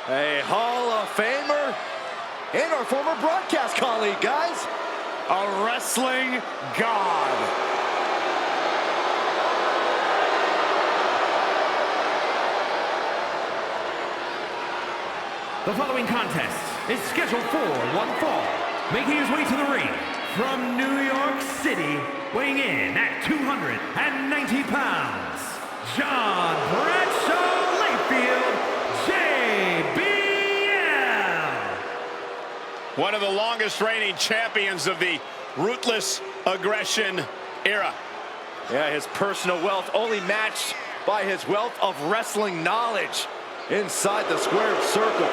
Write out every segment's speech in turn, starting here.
A Hall of Famer and our former broadcast colleague, guys. A wrestling god. The following contest is scheduled for one fall. Making his way to the ring from New York City, weighing in at 290 pounds, John Bradshaw Layfield, JBL. One of the longest reigning champions of the ruthless aggression era. Yeah, his personal wealth only matched by his wealth of wrestling knowledge inside the squared circle.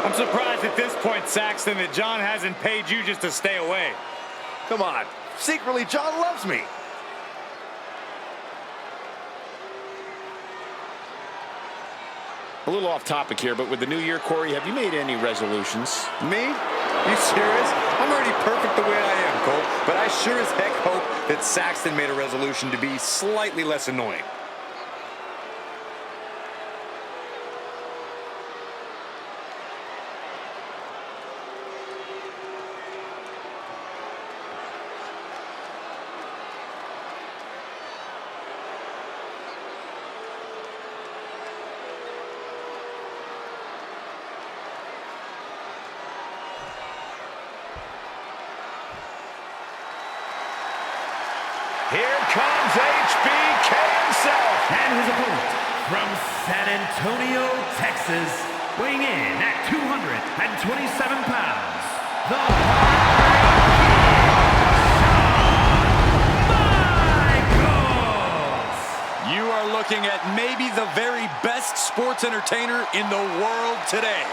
I'm surprised at this point, Saxton, that John hasn't paid you just to stay away. Come on, secretly John loves me. A little off topic here, but with the new year, Corey, have you made any resolutions? Me? You serious? I'm already perfect the way I am, Cole. But I sure as heck hope that Saxton made a resolution to be slightly less annoying. Here comes HBK himself. And his opponent from San Antonio, Texas, weighing in at 227 pounds, the Shawn Michaels. You are looking at maybe the very best sports entertainer in the world today.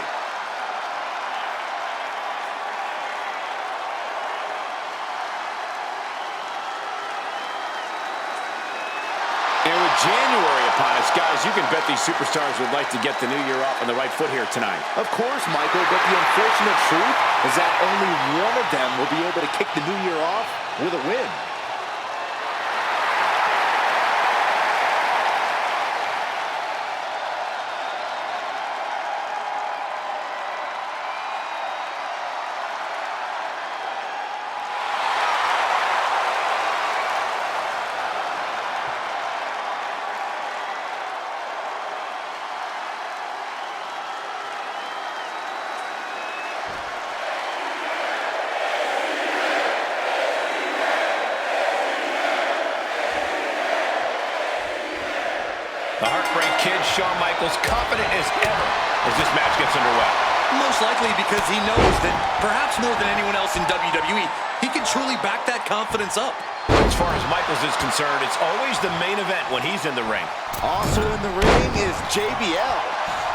And with January upon us, guys, you can bet these superstars would like to get the new year off on the right foot here tonight. Of course, Michael, but the unfortunate truth is that only one of them will be able to kick the new year off with a win. The Heartbreak Kid, Shawn Michaels, confident as ever as this match gets underway. Most likely because he knows that perhaps more than anyone else in WWE, he can truly back that confidence up. As far as Michaels is concerned, it's always the main event when he's in the ring. Also in the ring is JBL.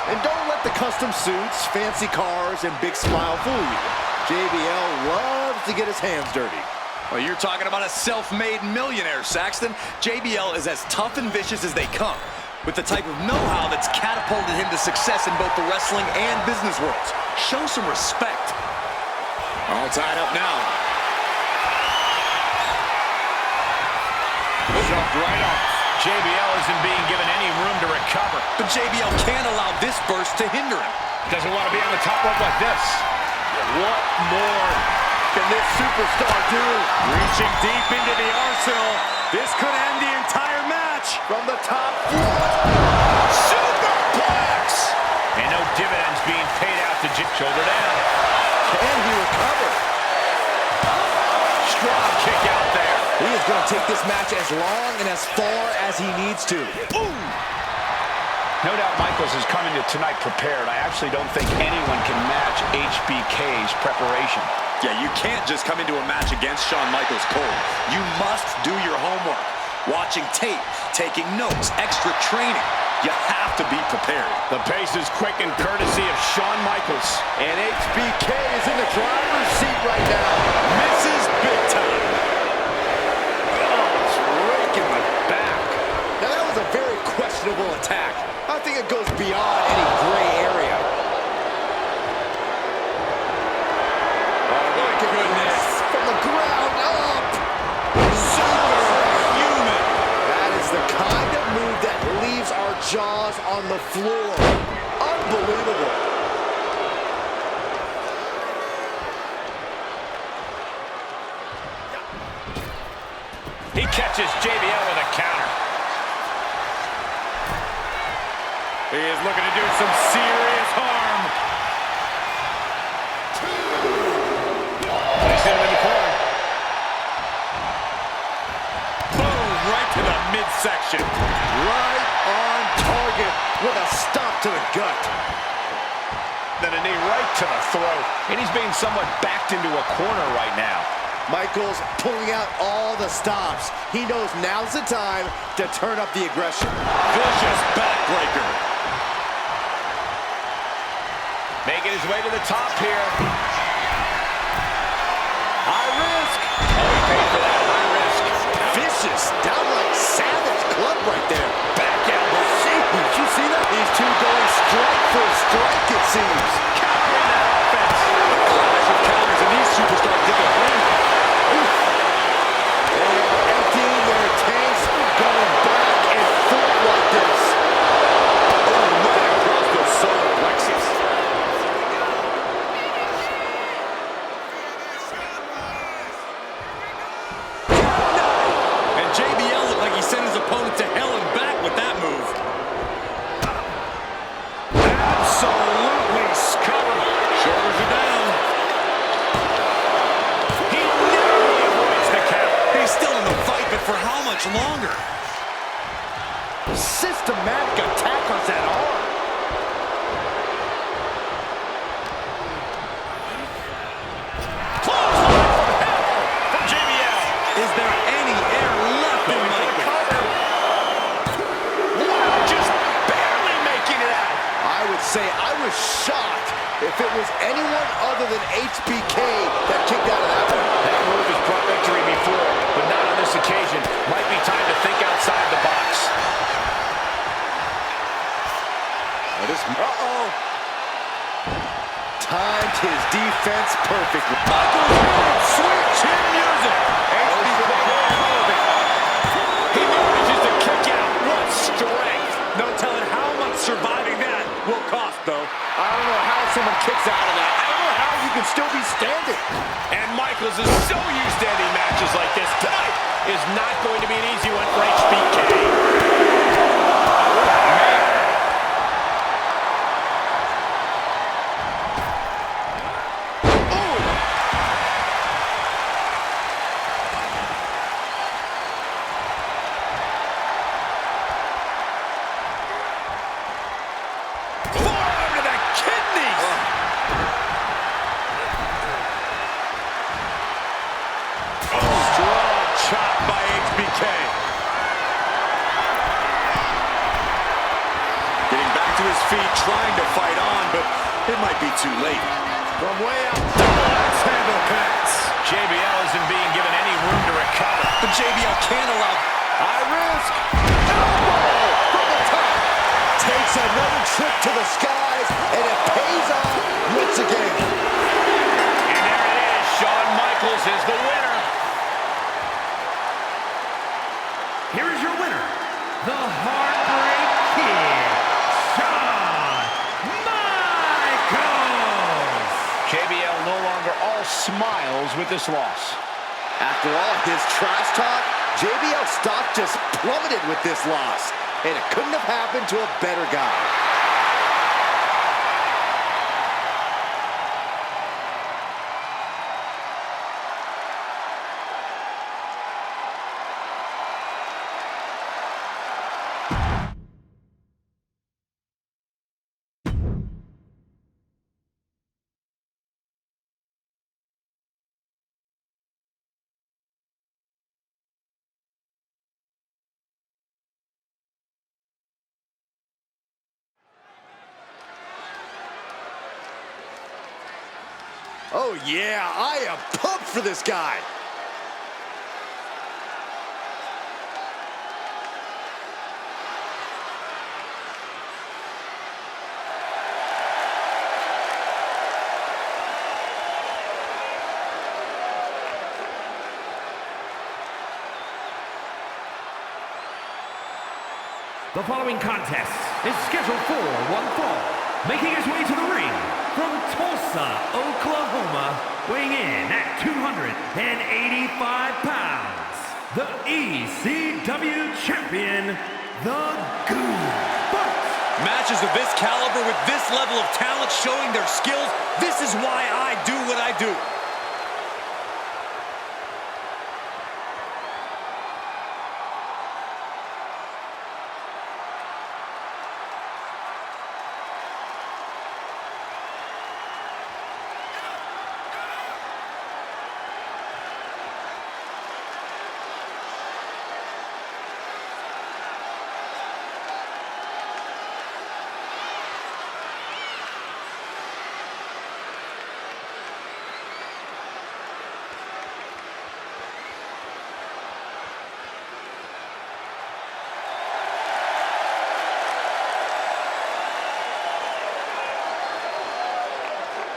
And don't let the custom suits, fancy cars, and big smile fool you. JBL loves to get his hands dirty. Well, you're talking about a self-made millionaire, Saxton. JBL is as tough and vicious as they come, with the type of know-how that's catapulted him to success in both the wrestling and business worlds. Show some respect. All tied up now. Shoved right off. JBL isn't being given any room to recover. But JBL can't allow this burst to hinder him. Doesn't want to be on the top rope like this. What more can this superstar do? Reaching deep into the arsenal. This could end the entire match. From the top floor. Superplex! And no dividends being paid out to Jim. Shoulder down. Can he recover? Strong kick out there. He is going to take this match as long and as far as he needs to. Ooh. No doubt Michaels is coming to tonight prepared. I actually don't think anyone can match HBK's preparation. Yeah, you can't just come into a match against Shawn Michaels cold. You must do your homework. Watching tape, taking notes, extra training. You have to be prepared. The pace is quick and courtesy of Shawn Michaels. And HBK is in the driver's seat right now. Misses big time. Oh, it's raking the back. Now that was a very questionable attack. I think it goes beyond any gray area. Oh, my goodness. From the ground up. Superhuman. That is the kind of move that leaves our jaws on the floor. Unbelievable. Unbelievable. He catches JBL with a counter. He is looking to do some serious harm. Placing him in the corner. Boom, right to the midsection. Right on target with a stop to the gut. Then a knee right to the throat. And he's being somewhat backed into a corner right now. Michaels pulling out all the stops. He knows now's the time to turn up the aggression. Vicious backbreaker. Making his way to the top here. High risk. Oh, he paid for that high risk. Vicious, downright savage club right there. Back elbow. Did you see that? These two going strike for strike, it seems. Countering that offense. A clash of counters, and these superstars get their hands. They are emptying their tanks, going back and forth like this. Oh, right across the solar plexus. And JBL looked like he sent his opponent to hell and back with that move. Absolutely scuppered. Shoulders are down. He narrowly avoids the count. He's still in the fight, but for how much longer? Systematic attack on that arm. Clothesline from hell from JBL. Is there any air left in Michaels? Wow, just barely making it out. I would say I was shocked if it was anyone other than HBK that kicked out of that one. That move has brought victory before, but not on this occasion. Might be time to think outside the box. Uh-oh. Timed his defense perfectly. Michaels, sweet chin music. He manages to kick out. What strength. No telling how much surviving that will cost, though. I don't know how someone kicks out of that. I don't know how you can still be standing. And Michaels is so used to ending matches like this. Tonight is not going to be an easy one for HBK. Forearm to the kidneys. Strong chop by HBK. Getting back to his feet, trying to fight on, but it might be too late. From way out. Let's handle connects. JBL isn't being given any room to recover. But JBL can't allow... High risk. Elbow from the top. Takes another trip to the skies, and it pays off once again. And there it is. Shawn Michaels is the winner. Here is your winner, the Heartbreak Kid, Shawn Michaels. JBL no longer all smiles with this loss. After all his trash talk, JBL's stock just plummeted with this loss. And it couldn't have happened to a better guy. Oh yeah, I am pumped for this guy. The following contest is scheduled for one fall, making his way to the ring from Tulsa, Oklahoma, weighing in at 285 pounds, the ECW champion, the Goon. Matches of this caliber with this level of talent showing their skills, this is why I do what I do.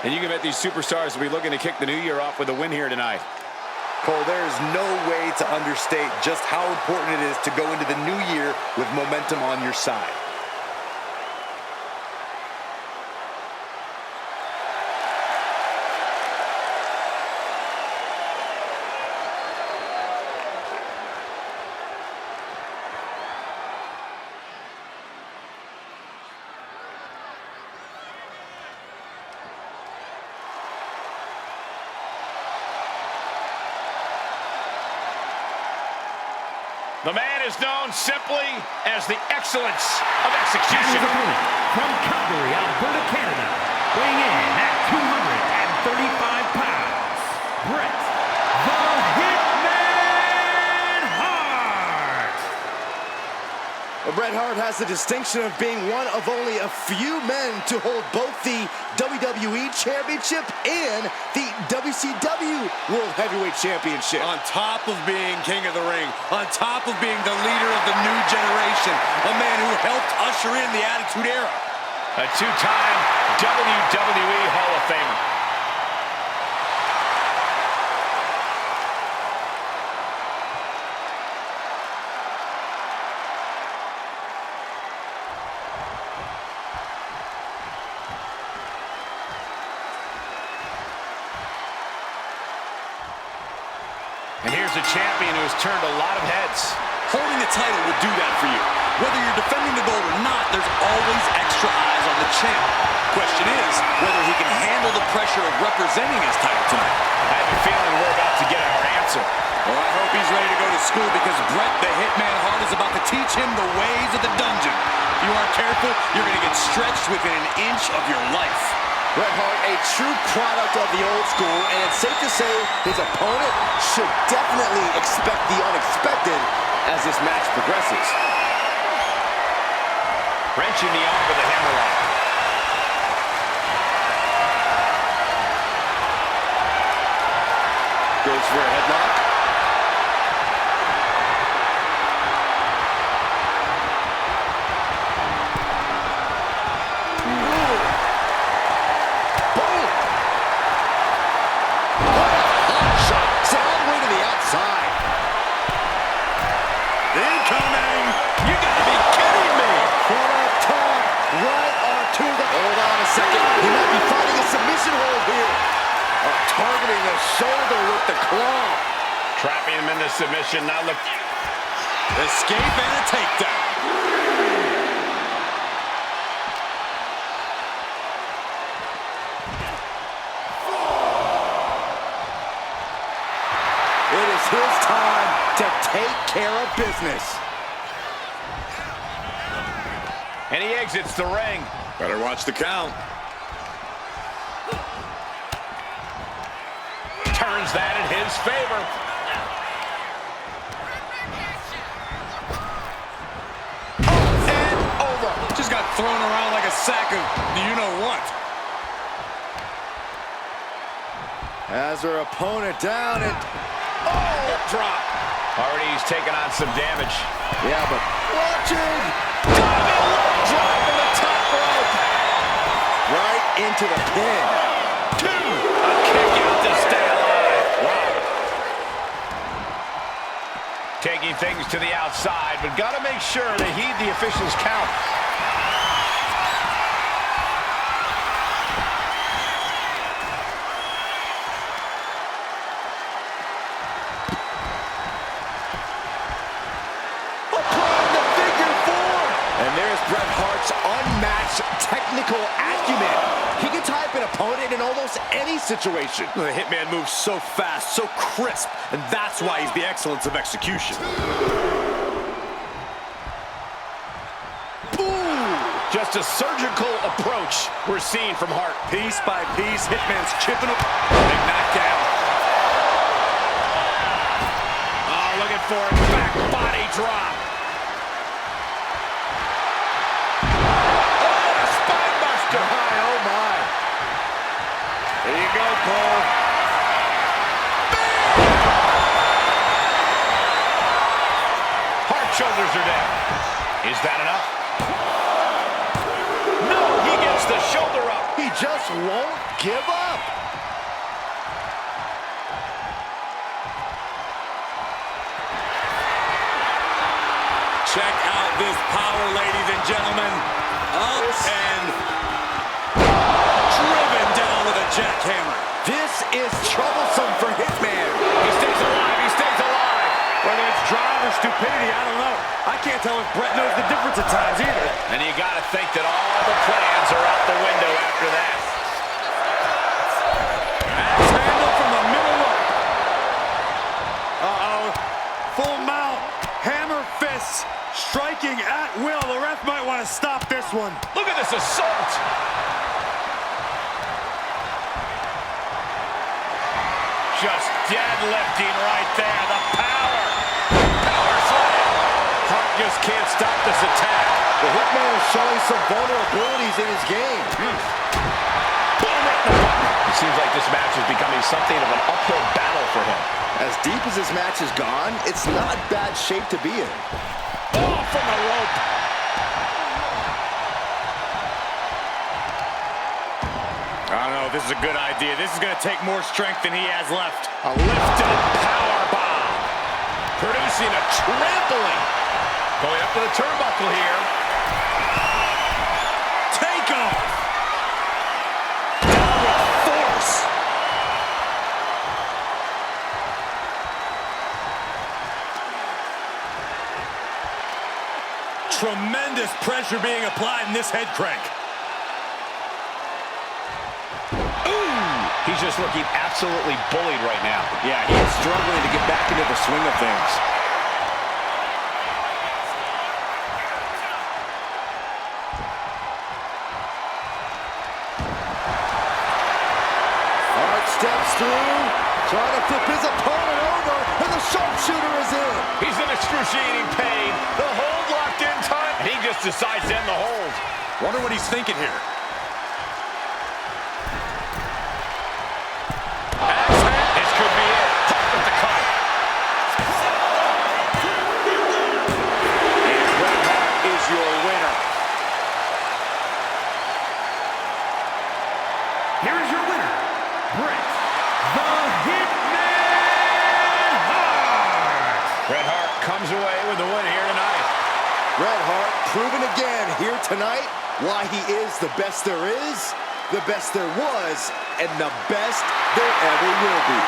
And you can bet these superstars will be looking to kick the new year off with a win here tonight. Cole, there is no way to understate just how important it is to go into the new year with momentum on your side. The man is known simply as the excellence of execution. His opponent from Calgary, Alberta, Canada, weighing in at 235 pounds, Bret the Hitman Hart. Well, Bret Hart has the distinction of being one of only a few men to hold both the WWE Championship and the WCW World Heavyweight Championship. On top of being king of the ring, on top of being the leader of the new generation, a man who helped usher in the Attitude Era. A two-time WWE Hall of Famer. And here's a champion who has turned a lot of heads. Holding the title will do that for you. Whether you're defending the gold or not, there's always extra eyes on the champ. Question is whether he can handle the pressure of representing his title tonight. I have a feeling we're about to get our answer. Well, I hope he's ready to go to school because Bret the Hitman Hart is about to teach him the ways of the dungeon. If you aren't careful, you're going to get stretched within an inch of your life. Bret Hart, a true product of the old school, and it's safe to say his opponent should definitely expect the unexpected as this match progresses. Wrenching the arm with a hammerlock. Goes for a headlock. Targeting the shoulder with the claw. Trapping him into submission. Now look. Escape and a takedown. It is his time to take care of business. And he exits the ring. Better watch the count. Turns that in his favor. Up and over. Just got thrown around like a sack of you-know-what. Has her opponent down and... Oh, drop. Already he's taking on some damage. Yeah, but watching. Diving leg drop from the top rope. Right into the pin. Two. A kick out to stay alive. Wow. Taking things to the outside, but got to make sure to heed the officials' count. there's Bret Hart's unmatched technical acumen. He can tie up an opponent in almost any situation. The Hitman moves so fast, so crisp, and that's why he's the excellence of execution. Just a surgical approach we're seeing from Hart. Piece by piece, Hitman's chipping up. Big knockdown. Oh, looking for a back body drop. Oh, a spine buster. My, oh my. There you go, Cole. Hart shoulders are down. Is that enough? He gets the shoulder up. He just won't give up. Check out this power, ladies and gentlemen. Up and driven down with a jackhammer. This is troublesome for Hitman. He stays alive. He stays alive. Whether it's drive or stupidity, I don't know. I can't tell if Bret knows the difference at times either. And you got to think that all the plans are out the window after that. Axe handle from the middle rope. Uh-oh. Full mount. Hammer fists. Striking at will. The ref might want to stop this one. Look at this assault. Just deadlifting right there. The power. Power slam. Hart just can't stop this attack. The Hitman is showing some vulnerabilities in his game. Boom, right in the button. It seems like this match is becoming something of an uphill battle for him. As deep as this match has gone, it's not bad shape to be in. Oh, from the rope. I don't know if this is a good idea. This is going to take more strength than he has left. A lifted power bomb. Producing a trampling. Going up to the turnbuckle here. Take off. Down with force. Tremendous pressure being applied in this head crank. He's just looking absolutely bullied right now. Yeah, he is struggling to get back into the swing of things. Hart steps through, trying to flip his opponent over, and the sharpshooter is in. He's in excruciating pain. The hold locked in time. And he just decides to end the hold. Wonder what he's thinking here. This could be it. Hart with the cut. And Bret Hart is your winner. Here is your winner, Bret the Hitman Hart. Bret Hart comes away with the win here tonight. Bret Hart proven again here tonight why he is the best there is, the best there was, and the best there ever will be.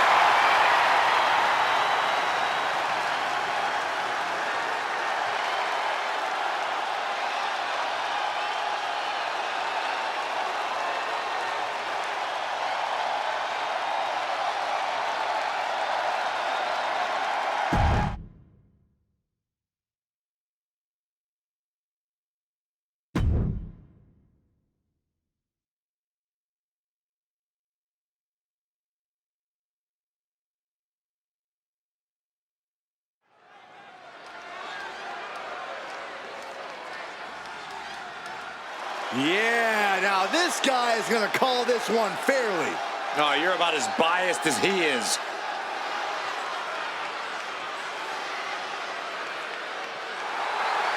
Yeah, now this guy is going to call this one fairly. Oh, you're about as biased as he is.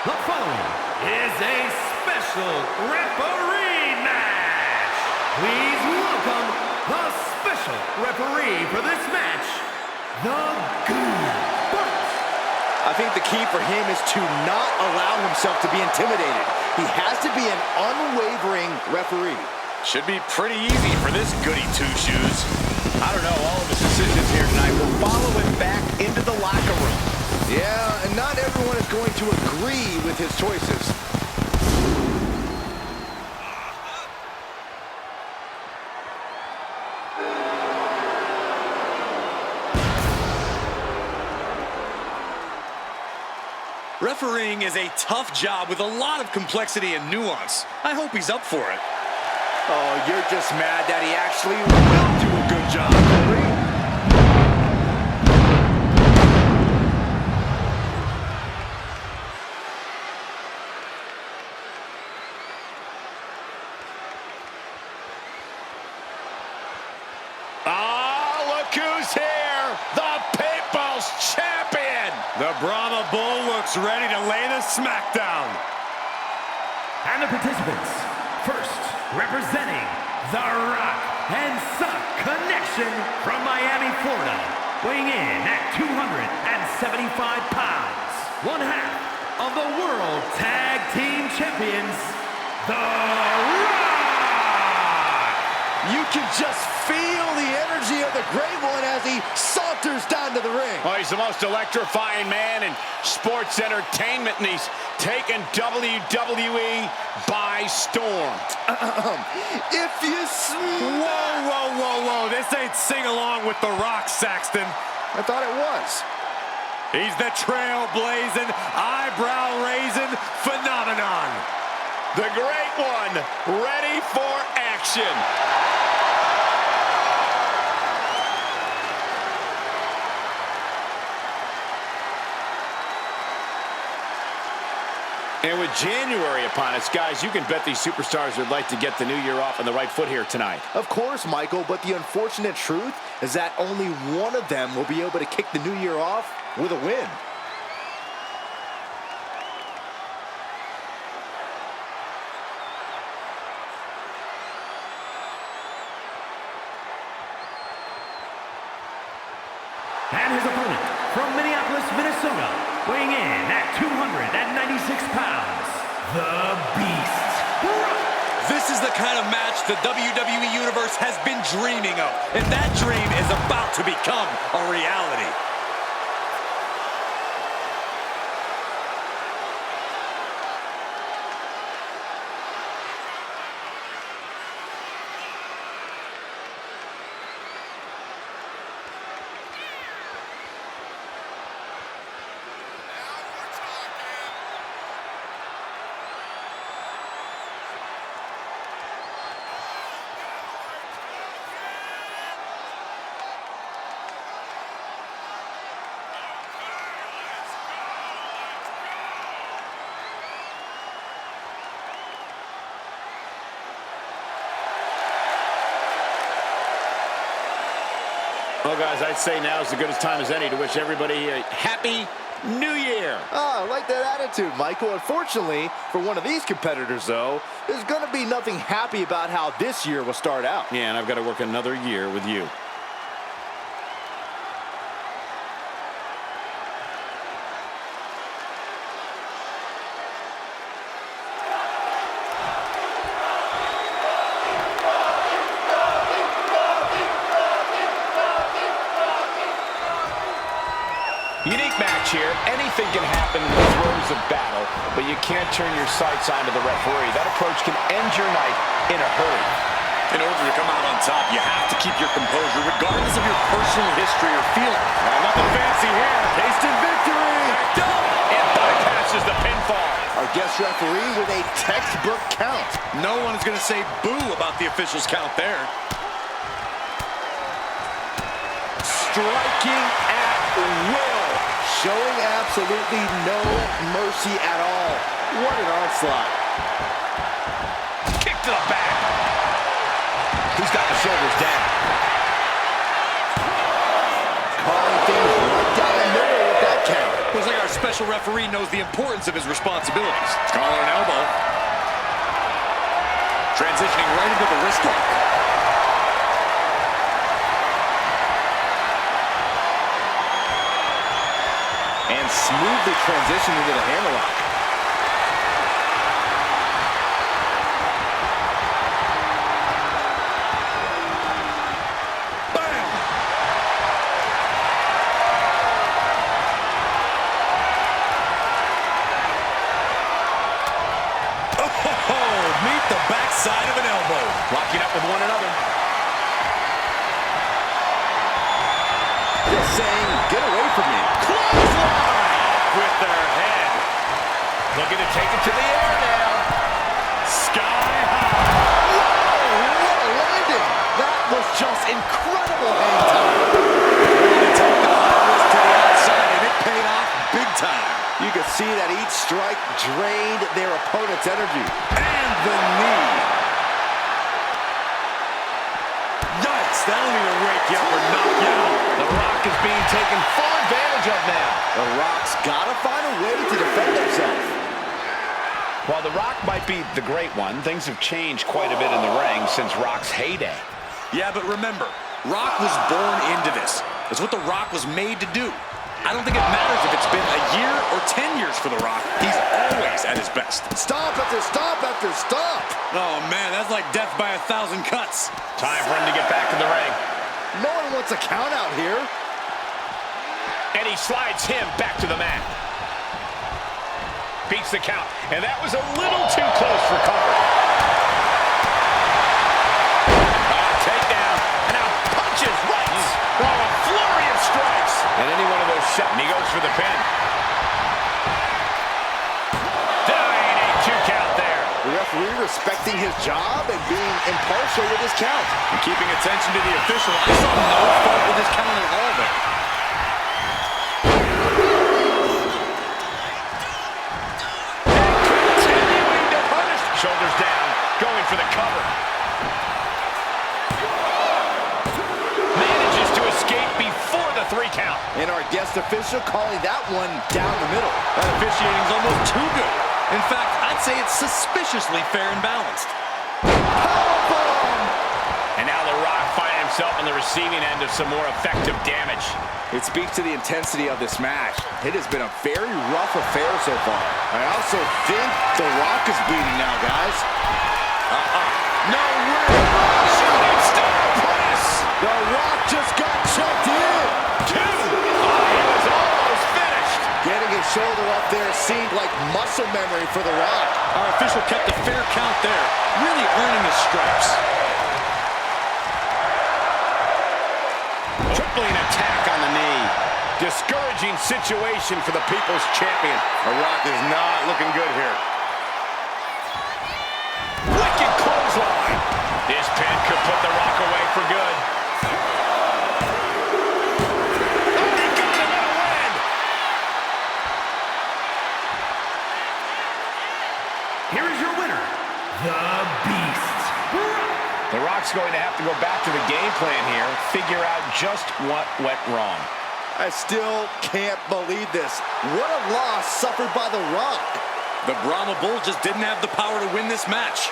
The following is a special referee match. Please welcome the special referee for this match, the Goon. I think the key for him is to not allow himself to be intimidated. He has to be an unwavering referee. Should be pretty easy for this goody two-shoes. I don't know, all of his decisions here tonight will follow him back into the locker room. Yeah, and not everyone is going to agree with his choices. Refereeing is a tough job with a lot of complexity and nuance. I hope he's up for it. Oh, you're just mad that he actually will do a good job, Corey. Who's here? The People's Champion! The Brahma Bull looks ready to lay the smackdown. And the participants, first representing the Rock and Sock Connection from Miami, Florida, weighing in at 275 pounds, one half of the World Tag Team Champions, the Rock! You can just feel the energy of the Great One as he saunters down to the ring. Oh, he's the most electrifying man in sports entertainment, and he's taken WWE by storm. If you smell... Whoa, whoa, whoa, whoa. This ain't sing-along with The Rock, Saxton. I thought it was. He's the trailblazing, eyebrow-raising phenomenon. The Great One, ready for action. And with January upon us, guys, you can bet these superstars would like to get the new year off on the right foot here tonight. Of course, Michael, but the unfortunate truth is that only one of them will be able to kick the new year off with a win. And his opponent from Minneapolis, Minnesota, weighing in at 296 pounds, the Beast. This is the kind of match the WWE Universe has been dreaming of, and that dream is about to become a reality. Well, guys, I'd say now is as good a time as any to wish everybody a happy New Year. Oh, I like that attitude, Michael. Unfortunately, for one of these competitors, though, there's going to be nothing happy about how this year will start out. Yeah, and I've got to work another year with you. Unique match here. Anything can happen in the throes of battle, but you can't turn your sights onto the referee. That approach can end your night in a hurry. In order to come out on top, you have to keep your composure, regardless of your personal history or feeling. Nothing fancy here. Tasting victory. And bypasses the pinfall. Our guest referee with a textbook count. No one is going to say boo about the official's count there. Striking at will. Showing absolutely no mercy at all. What an onslaught. Kick to the back. He's got the shoulders down. Calling things right down the middle with that count. Looks like our special referee knows the importance of his responsibilities. Collar and elbow. Transitioning right into the wrist lock. And smoothly transition into the hammerlock. Bam! Oh, meet the backside of an elbow. Locking up with one another. Just saying, get away from me. Clothesline! With their head. to take it to the air now. Sky high. Whoa, what a landing. That was just incredible hang time. Willing to take the high risk to the outside, and it paid off big time. You could see that each strike drained their opponent's energy. And the knee. Yikes, that'll either wake you up or knock you out. The Rock is being taken full advantage of now. The Rock's got to find a way to defend himself. While The Rock might be the great one, things have changed quite a bit in the ring since Rock's heyday. Yeah, but remember, Rock was born into this. It's what The Rock was made to do. I don't think it matters if it's been a year or 10 years for The Rock. He's always at his best. Stomp after stomp after stomp. Oh, man, that's like death by 1,000 cuts. Time for him to get back in the ring. No one wants a count out here. And he slides him back to the mat. Beats the count. And that was a little too close for comfort. Takedown. And now punches, rights. Oh, a flurry of strikes. And any one of those shot. And he goes for the pin. Dying a 2 count there. The referee respecting his job and being impartial with his count. And keeping attention to the official. I saw no fault with his count at all there. Continuing to punish. Shoulders down. Going for the cover. Manages to escape before the 3 count. And our guest official calling that one down the middle. That officiating's almost too good. In fact, I'd say it's suspiciously fair and balanced. And now The Rock finds himself on the receiving end of some more effective damage. It speaks to the intensity of this match. It has been a very rough affair so far. I also think The Rock is bleeding now, guys. No way! Shooting star press! The Rock just got checked in. 2! He was almost finished. Getting his shoulder up there seemed like muscle memory for The Rock. Our official kept a fair count there, really earning his stripes. Tripling attack on the knee. Discouraging situation for the People's Champion. The Rock is not looking good here. Wicked clothesline. This pin could put The Rock away for good. Oh, he got him at a win. Here is your winner, The Beast. The Rock's going to have to go back to the game plan here, figure out just what went wrong. I still can't believe this. What a loss suffered by The Rock. The Brahma Bull just didn't have the power to win this match.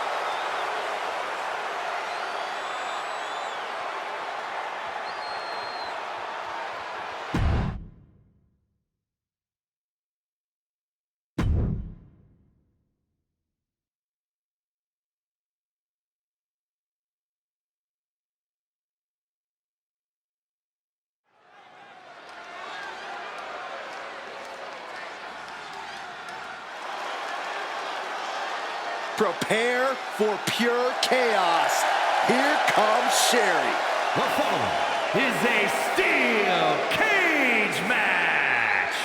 Prepare for pure chaos. Here comes Sherry. The following is a steel cage match.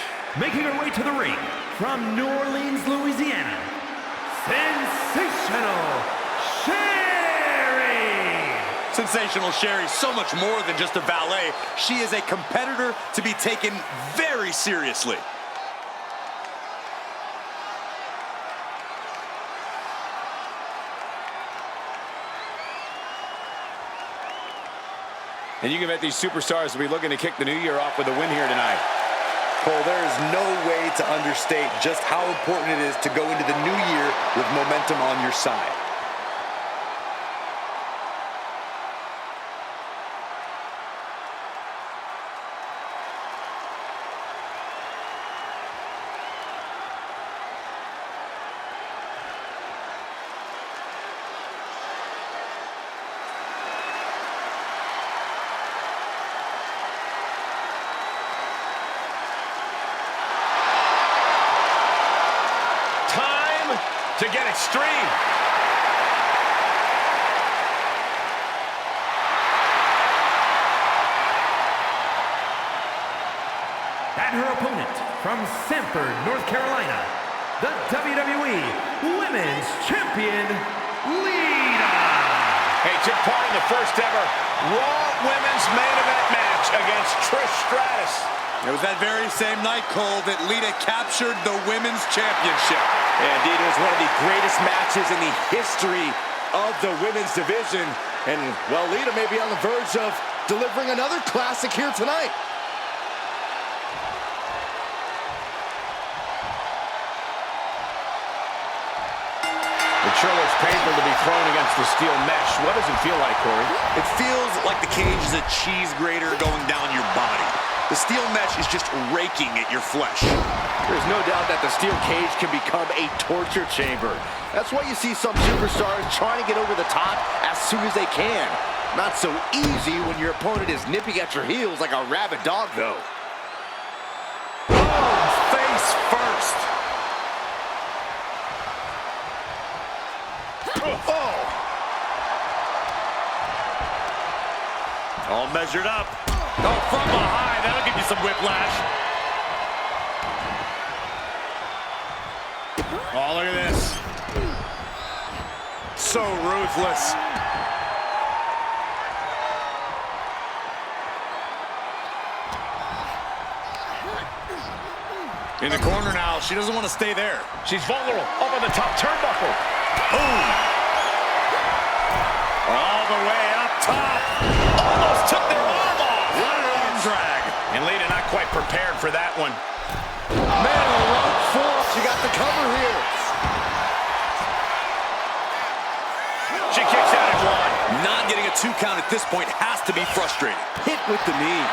Making her way to the ring from New Orleans, Louisiana, Sensational Sherry. Sensational Sherry, so much more than just a valet. She is a competitor to be taken very seriously. And you can bet these superstars will be looking to kick the new year off with a win here tonight. Cole, there is no way to understate just how important it is to go into the new year with momentum on your side. To get extreme. And her opponent from Sanford, North Carolina, the WWE Women's Champion, Lita. Hey, took part in the first ever Raw Women's Main Event match against Trish Stratus. It was that very same night, Cole, that Lita captured the Women's Championship. Yeah, indeed, it was one of the greatest matches in the history of the women's division. And, well, Lita may be on the verge of delivering another classic here tonight. It sure looks painful to be thrown against the steel mesh. What does it feel like, Corey? It feels like the cage is a cheese grater going down your body. The steel mesh is just raking at your flesh. There's no doubt that the steel cage can become a torture chamber. That's why you see some superstars trying to get over the top as soon as they can. Not so easy when your opponent is nipping at your heels like a rabid dog, though. Oh, face first. Oh! All measured up. Oh, from behind. That'll give you some whiplash. Oh, look at this. So ruthless. In the corner now. She doesn't want to stay there. She's vulnerable up on the top turnbuckle. Boom. All the way up top. Almost took their arm off. What an arm drag. And Lita not quite prepared for that one. Man, rope four. She got the cover here. She kicks out at one. Not getting a 2 count at this point has to be frustrating. Hit with the knee.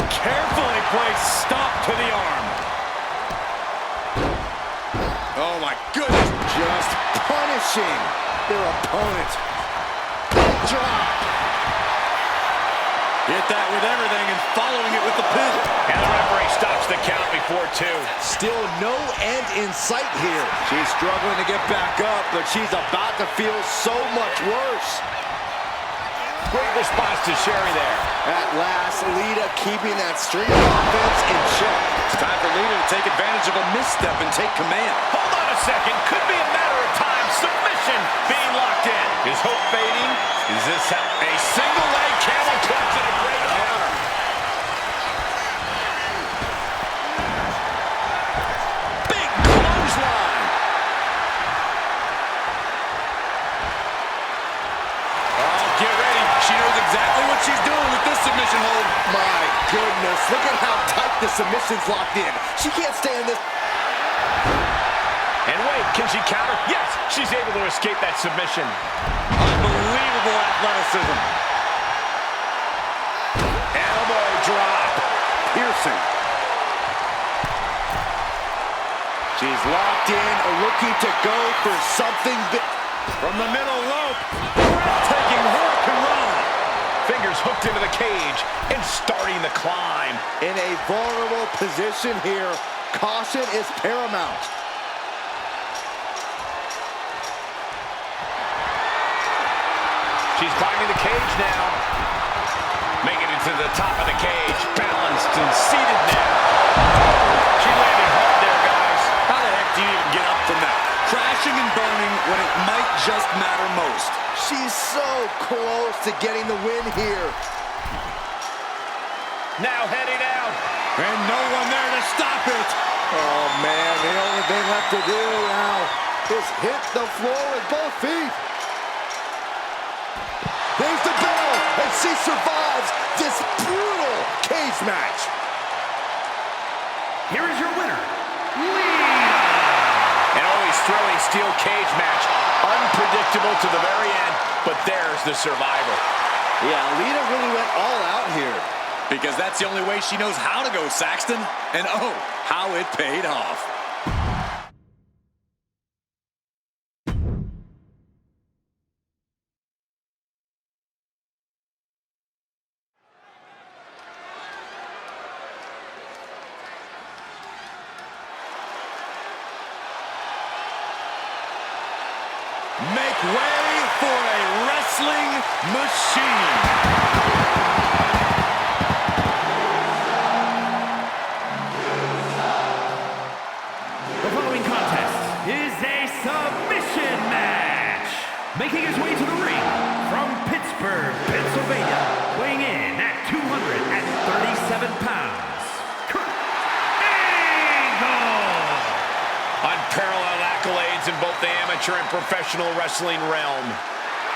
Carefully placed stop to the arm. Oh, my goodness. Just punishing their opponent. Drop. Hit that with everything and following it with the pin. And the referee stops the count before 2. Still no end in sight here. She's struggling to get back up, but she's about to feel so much worse. Great response to Sherry there. At last, Lita keeping that string of offense in check. It's time for Lita to take advantage of a misstep and take command. Hold on a second. Could be a matter of time. Submission being locked in. Is hope fading? Is this a single leg camel clutch and a great honor? Big clothesline. Oh, get ready. She knows exactly what she's doing with this submission hold. My goodness, look at how tight the submission's locked in. She can't stay in this. And wait, can she counter? Yes, she's able to escape that submission. Unbelievable athleticism. Elbow drop. Piercing. She's locked in, looking to go for something big. From the middle rope. Breathtaking hurricanrana. Fingers hooked into the cage and starting the climb. In a vulnerable position here, caution is paramount. She's climbing the cage now. Making it to the top of the cage. Balanced and seated now. She landed hard there, guys. How the heck do you even get up from that? Crashing and burning when it might just matter most. She's so close to getting the win here. Now heading out. And no one there to stop it. Oh, man, the only thing left to do now is hit the floor with both feet. There's the bell, and she survives this brutal cage match. Here is your winner, Lita. An always thrilling steel cage match. Unpredictable to the very end, but there's the survivor. Yeah, Lita really went all out here. Because that's the only way she knows how to go, Saxton. And oh, how it paid off. Make way for a wrestling machine. decades in both the amateur and professional wrestling realm.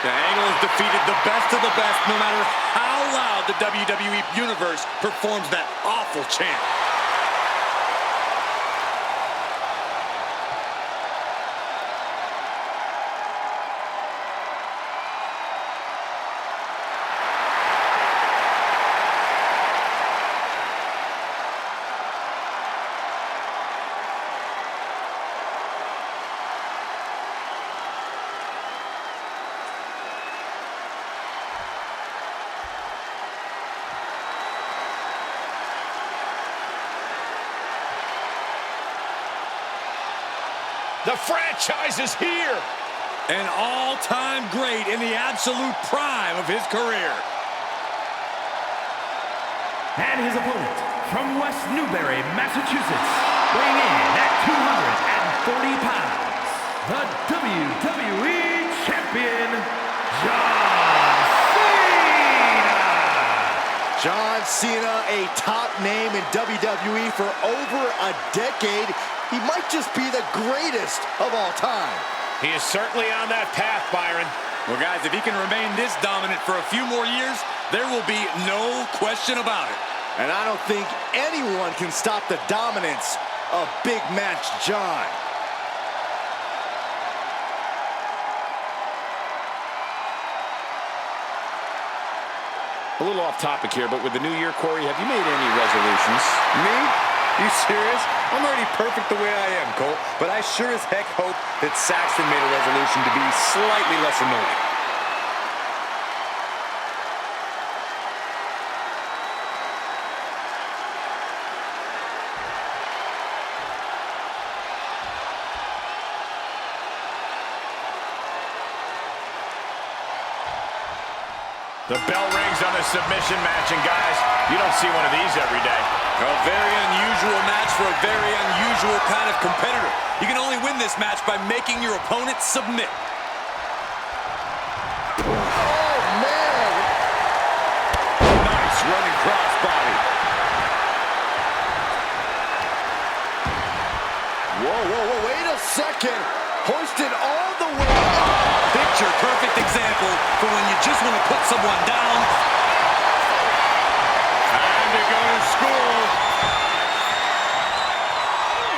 The Angle has defeated the best of the best, no matter how loud the WWE Universe performs that awful chant. The franchise is here. An all-time great in the absolute prime of his career. And his opponent, from West Newbury, Massachusetts, weighing in at 240 pounds, the WWE Champion, John Cena! John Cena, a top name in WWE for over a decade. He might just be the greatest of all time. He is certainly on that path, Byron. Well, guys, if he can remain this dominant for a few more years, there will be no question about it. And I don't think anyone can stop the dominance of Big Match John. A little off topic here, but with the new year, Corey, have you made any resolutions? Me? You serious? I'm already perfect the way I am, Cole. But I sure as heck hope that Saxton made a resolution to be slightly less annoying. The bell rings on the submission match, and guys, you don't see one of these every day. A very unusual match for a very unusual kind of competitor. You can only win this match by making your opponent submit. Oh, man! Nice running crossbody. Whoa, wait a second. Hoisted all the way up. Picture perfect example for when you just want to put someone down. Time to go to school.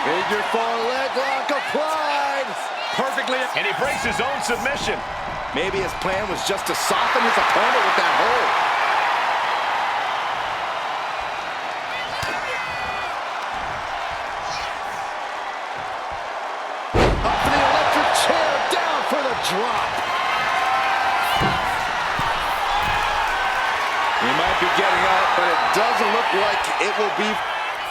Figure four leg lock applied. Perfectly. And he breaks his own submission. Maybe his plan was just to soften his opponent with that hold. Up for the electric chair, down for the drop. He might be getting up, but it doesn't look like it will be.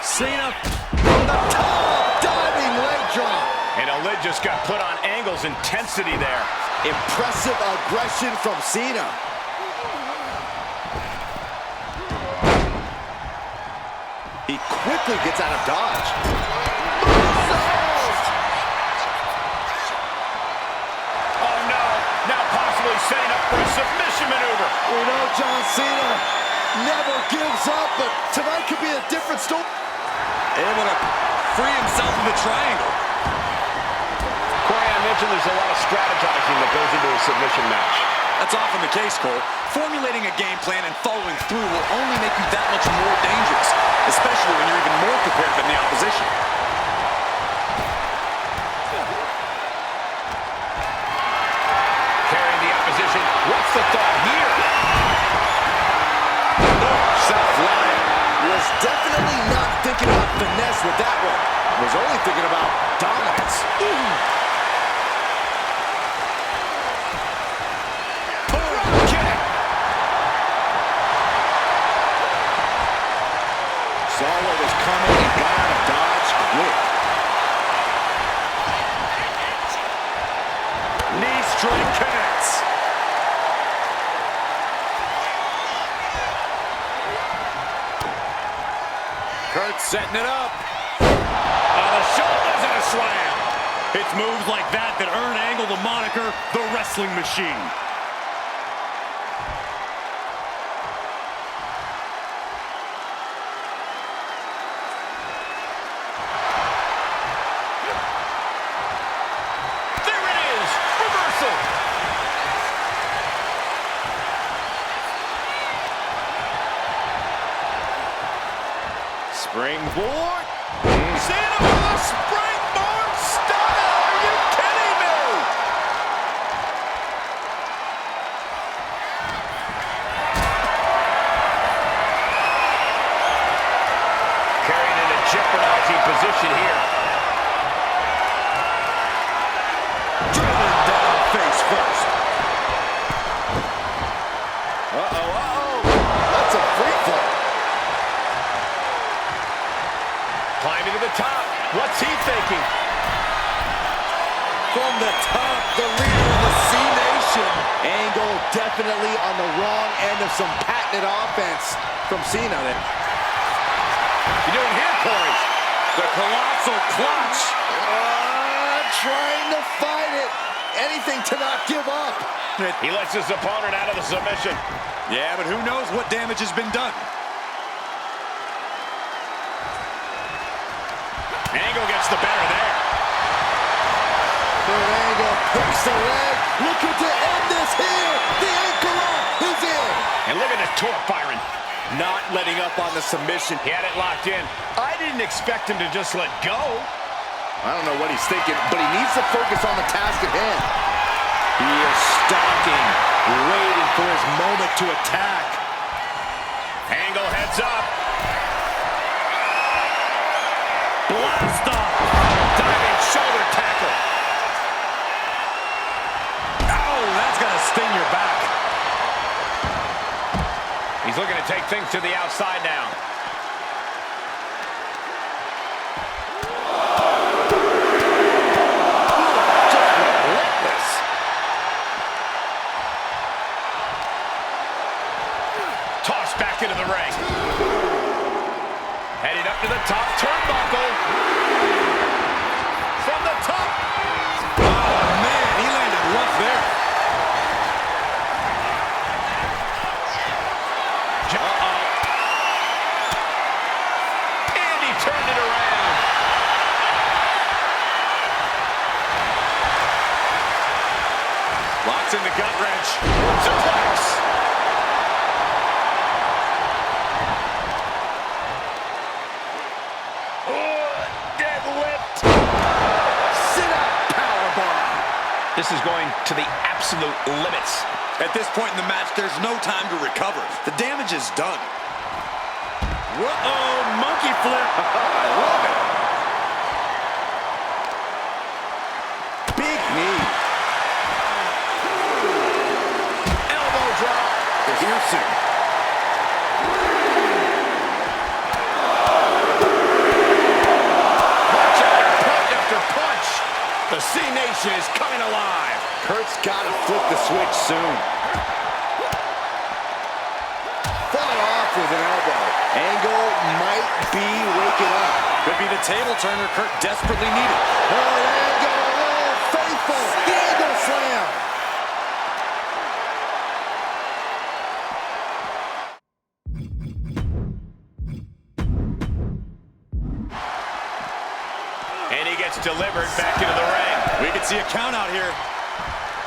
Cena From the top, diving leg drop. And a lid just got put on Angle's intensity there. Impressive aggression from Cena. He quickly gets out of dodge. Oh no, now possibly setting up for a submission maneuver. We know John Cena never gives up, but tonight could be a different story. able to free himself of the triangle. Corey, I mentioned there's a lot of strategizing that goes into a submission match. That's often the case, Cole. Formulating a game plan and following through will only make you that much more dangerous, especially when you're even more prepared than the opposition. Carrying the opposition. What's the thought here? Shot flying. Was definitely not thinking about finesse with that one. Was only thinking about dominance. Saw what was coming and got out of dodge quick. Knee strike connects. Kurt setting it up. The shoulders and a slam. It's moves like that that earn Angle the moniker, the Wrestling Machine. springboard. Cena with a springboard stunner. Are you kidding me? Carried in a jeopardizing position here. Driven down face first. That's a free fall. Climbing to the top. What's he thinking? From the top, the leader of the C-Nation. Angle definitely on the wrong end of some patented offense from Cena there. You doing here, Corey? The colossal clutch. Trying to fight it. Anything to not give up. He lets his opponent out of the submission. Yeah, but who knows what damage has been done. Angle gets the better there. Kurt Angle picks the leg. Looking to end this here. The ankle lock is in. And look at the torque, Byron. Not letting up on the submission. He had it locked in. I didn't expect him to just let go. I don't know what he's thinking, but he needs to focus on the task at hand. He is stalking, waiting for his moment to attack. Angle heads up. Blast off. Diving shoulder tackle. Oh, that's gonna sting your back. He's looking to take things to the outside now. Tossed back into the ring. Heading up to the top turnbuckle. From the top. Oh, man, he landed rough there. And he turned it around. Locks in the gut wrench. Suplex. This is going to the absolute limits. At this point in the match, there's no time to recover. The damage is done. Uh-oh, monkey flip. I love it. Big knee. Elbow drop. They're here soon. Punch after punch. The C-Nation is coming alive. Kurt's got to flip the switch soon. Fought off with an elbow. Angle might be waking up. Could be the table turner Kurt desperately needed. Kurt Angle, oh, faithful. The Angle slam. And he gets delivered back into the ring. We can see a count out here.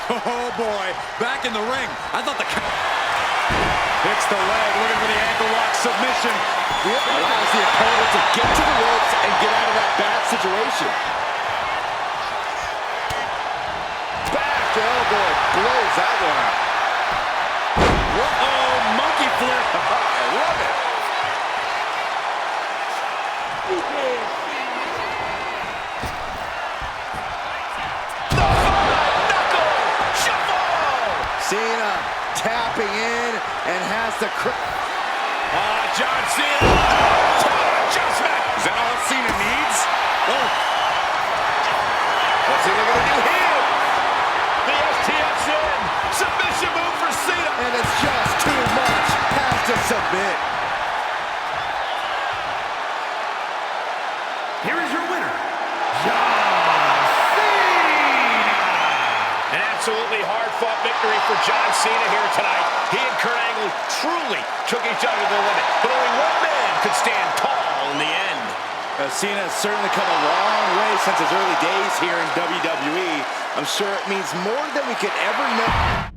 Oh, boy. Back in the ring. I thought the count. Hits the leg, looking for the ankle lock submission. Allows the opponent to get to the ropes and get out of that bad situation. Back elbow blows that one out. Uh-oh, monkey flip. I love it. Cena tapping in and has the John Cena. Adjustment. Is that all Cena needs? Oh. What's he looking to do here? The STF's in. Submission move for Cena. and it's just too much. Has to submit. Here is your winner, John Cena! An absolutely hard-fought victory for John Cena here tonight. He and Kurt Angle truly took each other to the limit, but only one man could stand tall in the end. Cena has certainly come a long way since his early days here in WWE. I'm sure it means more than we could ever know.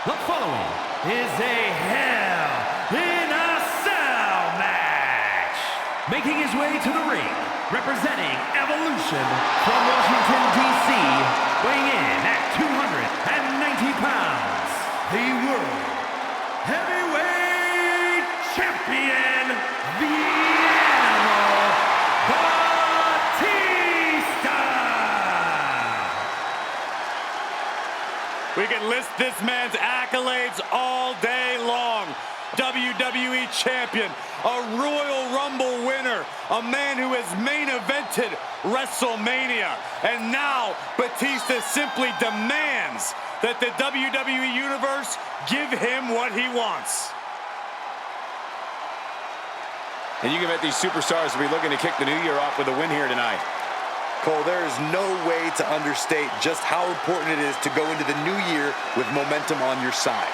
The following is a Hell in a Cell match. Making his way to the ring, representing Evolution from Washington, D.C., weighing in at 290 pounds, the World Heavyweight Champion, the Animal Batista. We can list this man's accolades all day long. WWE Champion, a Royal Rumble winner, a man who has main evented WrestleMania. And now Batista simply demands that the WWE Universe give him what he wants. And you can bet these superstars will be looking to kick the new year off with a win here tonight. Cole, there is no way to understate just how important it is to go into the new year with momentum on your side.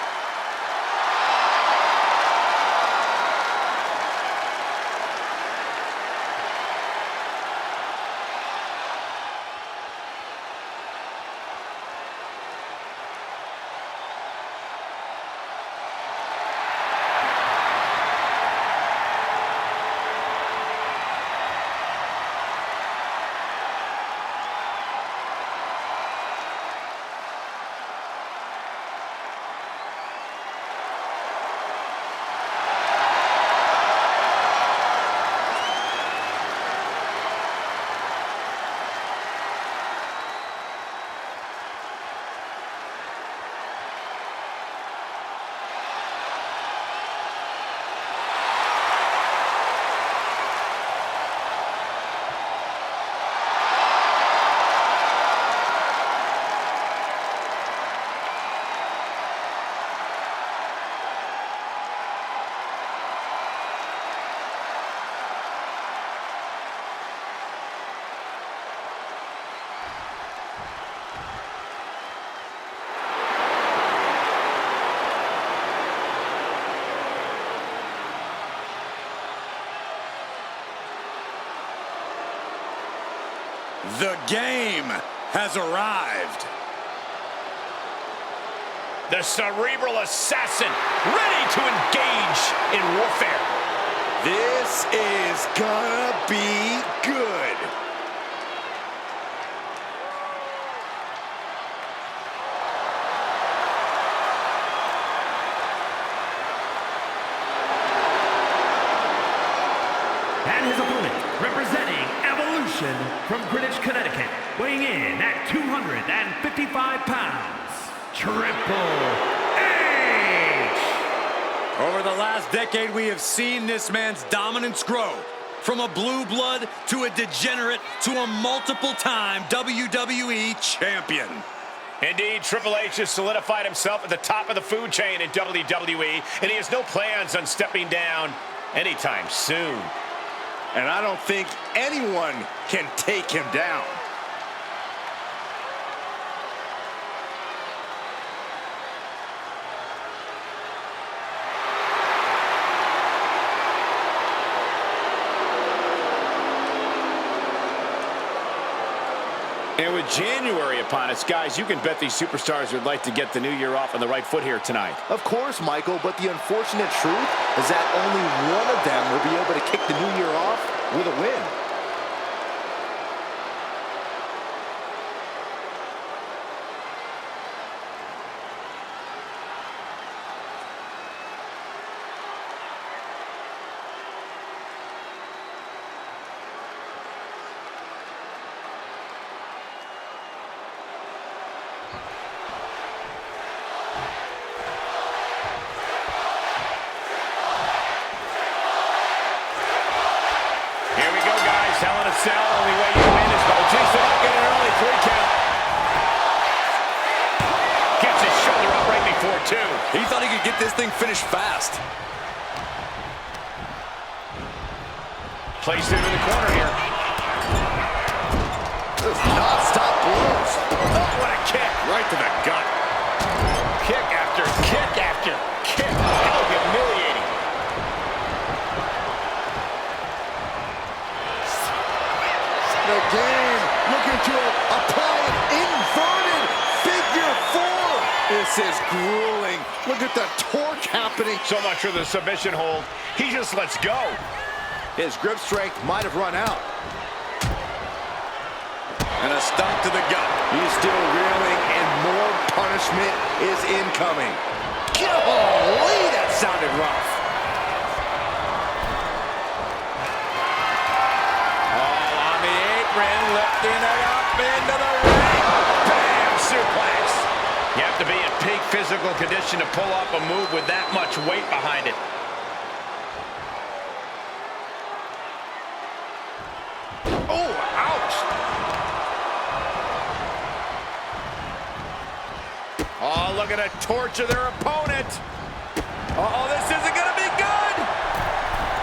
The game has arrived. The cerebral assassin, ready to engage in warfare. This is gonna be good. And his opponent, representing Evolution from Greenwich, Connecticut, weighing in at 255 pounds, Triple H! Over the last decade, we have seen this man's dominance grow. From a blue blood to a degenerate to a multiple-time WWE champion. Indeed, Triple H has solidified himself at the top of the food chain in WWE, and he has no plans on stepping down anytime soon. And I don't think anyone can take him down. And with January upon us, guys, you can bet these superstars would like to get the new year off on the right foot here tonight. Of course, Michael, but the unfortunate truth is that only one of them will be able to kick the new year off with a win. Hell in a Cell, only way you win is Batista get an early 3 count. Gets his shoulder up right before 2. He thought he could get this thing finished fast. Placed into the corner here. Non-stop blows. Oh, what a kick. Right to the gut. Kick after kick after kick. How humiliating. Again, looking to apply an inverted figure 4 This is grueling. Look at the torque happening. So much for the submission hold. He just lets go. His grip strength might have run out. And a stomp to the gut. He's still reeling, and more punishment is incoming. Golly, that sounded rough. All on the apron, lifting it up into the ring. Bam! Suplex. You have to be in peak physical condition to pull off a move with that much weight behind it. Oh, ouch! Oh, look at a torture their opponent. Uh-oh, this isn't going to be good.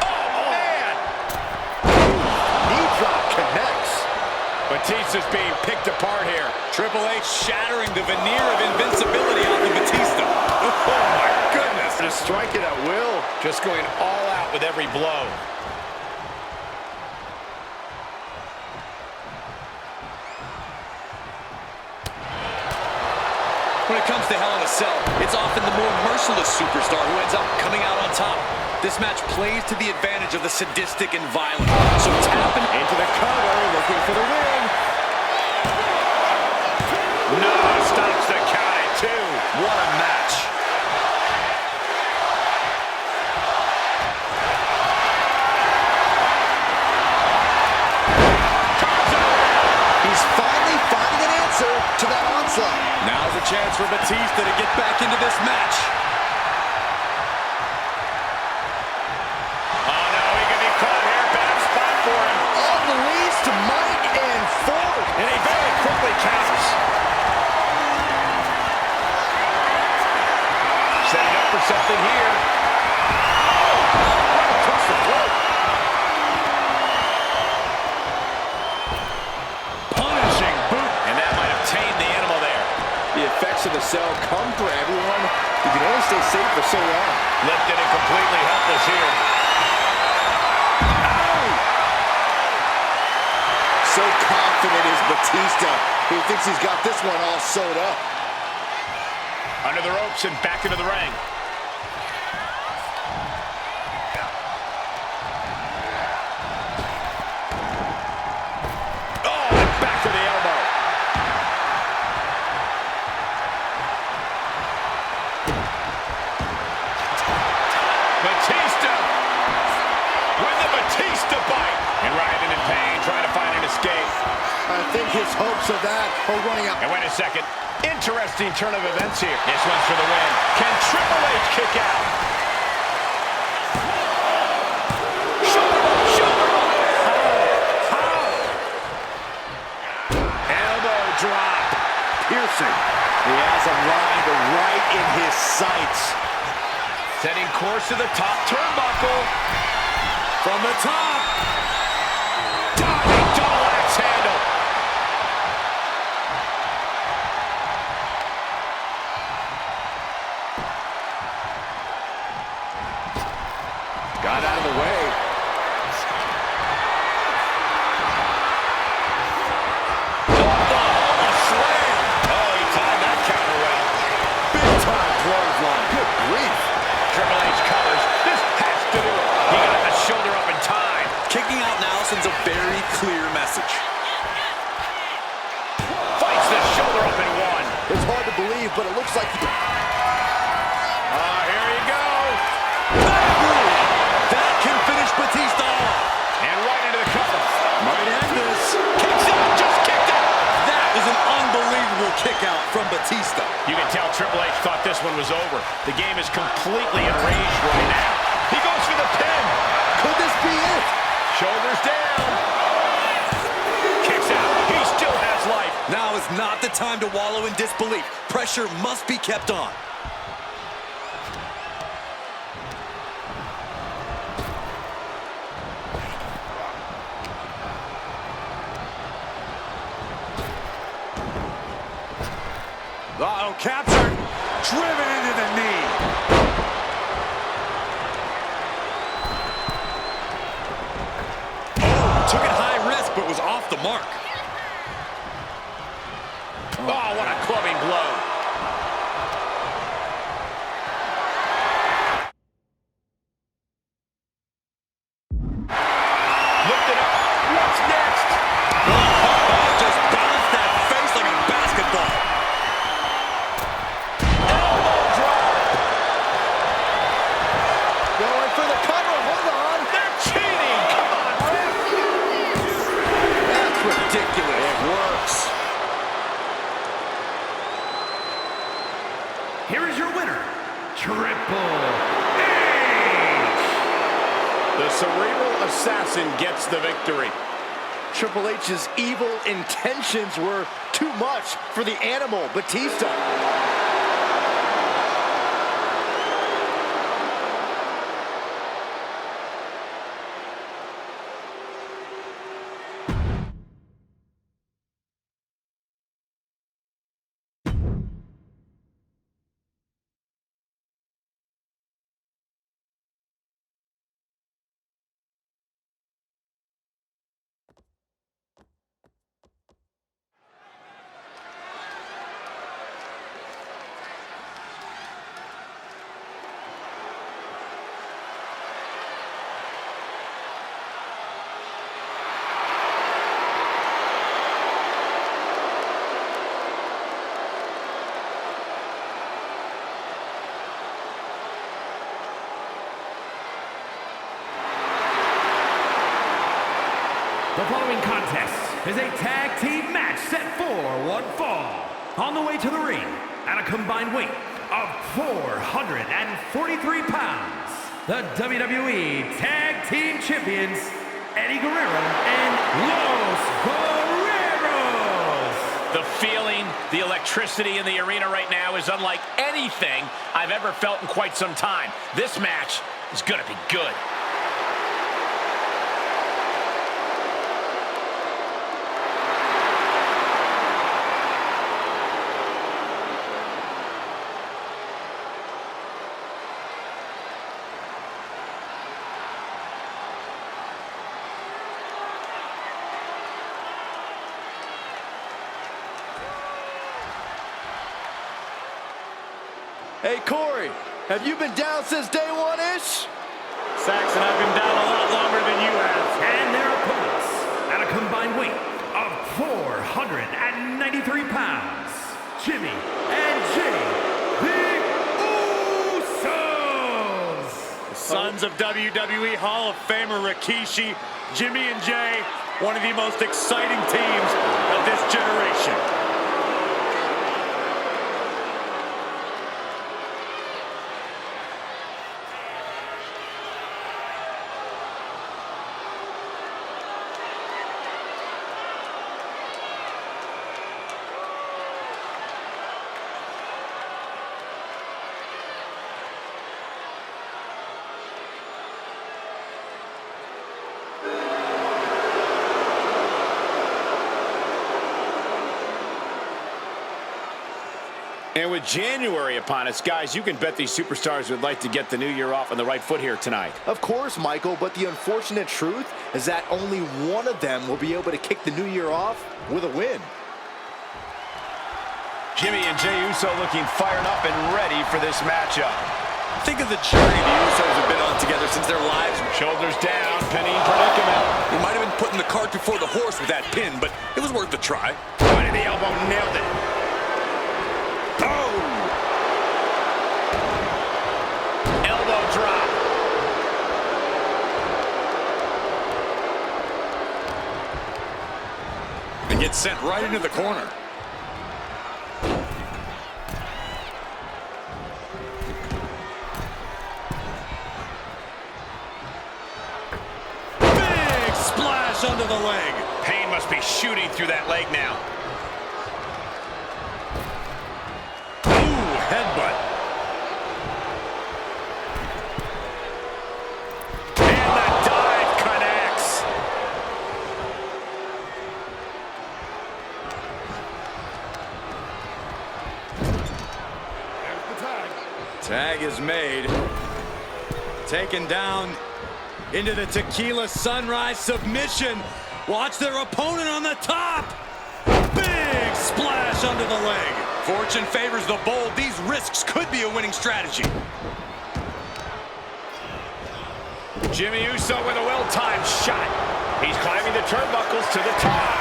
Oh, man. Knee drop connects. Batista's being picked apart here. Triple H shattering the veneer of invincibility off of Batista. Oh, my goodness. Just strike it at will. Just going all out with every blow. When it comes to Hell in a Cell, it's often the more merciless superstar who ends up coming out on top. This match plays to the advantage of the sadistic and violent. So tapping Into the cover, looking for the win. No, stops the count at 2. What a match. He's finally finding an answer to that onslaught. Now's a chance for Batista to get back into this match. Oh, no, he could be caught here. Bad spot for him. Unleashed Mike and forward. And he very quickly counts. Setting up for something here. Across the floor. Punishing boot. And that might have tamed the animal there. The effects of the cell come for everyone. You can only stay safe for so long. Lifted and completely helpless here. So confident is Batista. He thinks he's got this one all sewed up. Under the ropes and back into the ring. Oh, and back to the elbow. Batista with the Batista bite. And Ryan in pain, trying to find an escape. I think his hopes of that are running out. And wait a second. Interesting turn of events here. This one's for the win. Can Triple H kick out? Elbow drop. Piercing. He has him lined right in his sights. Setting course to the top turnbuckle. From the top. Diving double axe handle. Got out of the way. A slam. Oh, he timed that counter well. Big time clothesline. Good grief. Triple H covers. This has to do it. He got the shoulder up in time. Kicking out now sends a very clear message. Fights the shoulder up in one. It's hard to believe, but it looks like... Here you go. That can finish Batista off. And right into the cover. Might end this. Kicks out. Just kicked out. That is an unbelievable kick out from Batista. You can tell Triple H thought this one was over. The game is completely enraged right now. He goes for the pin. Could this be it? Shoulders down. Kicks out. He still has life. Now is not the time to wallow in disbelief. Pressure must be kept on. Uh-oh, captured. Driven into the knee. Took it high risk, but was off the mark. Oh, what a clubbing blow. here is your winner, Triple H! The cerebral assassin gets the victory. Triple H's evil intentions were too much for the animal, Batista. The following contest is a tag team match set for one fall. On the way to the ring, at a combined weight of 443 pounds, the WWE Tag Team Champions, Eddie Guerrero and Los Guerreros. The feeling, the electricity in the arena right now is unlike anything I've ever felt in quite some time. This match is going to be good. Hey, Corey, have you been down since day one-ish? Saxon, I've been down a lot longer than you have. And their opponents, at a combined weight of 493 pounds, Jimmy and Jay, the Usos! Sons of WWE Hall of Famer Rikishi, Jimmy and Jay, one of the most exciting teams of this generation. And with January upon us, guys, you can bet these superstars would like to get the new year off on the right foot here tonight. Of course, Michael, but the unfortunate truth is that only one of them will be able to kick the new year off with a win. Jimmy and Jey Uso looking fired up and ready for this matchup. Think of the journey the Usos have been on together since their lives. Shoulders down, pinning predicament. He might have been putting the cart before the horse with that pin, but it was worth the try. Right in the elbow, nailed it. Boom! Elbow drop. And gets sent right into the corner. Big splash under the leg. Pain must be shooting through that leg now. Ooh, headbutt. And the dive connects. Tag is made. Taken down into the Tequila Sunrise submission. Watch their opponent on the top. Big splash under the leg. Fortune favors the bold. These risks could be a winning strategy. Jimmy Uso with a well-timed shot. He's climbing the turnbuckles to the top.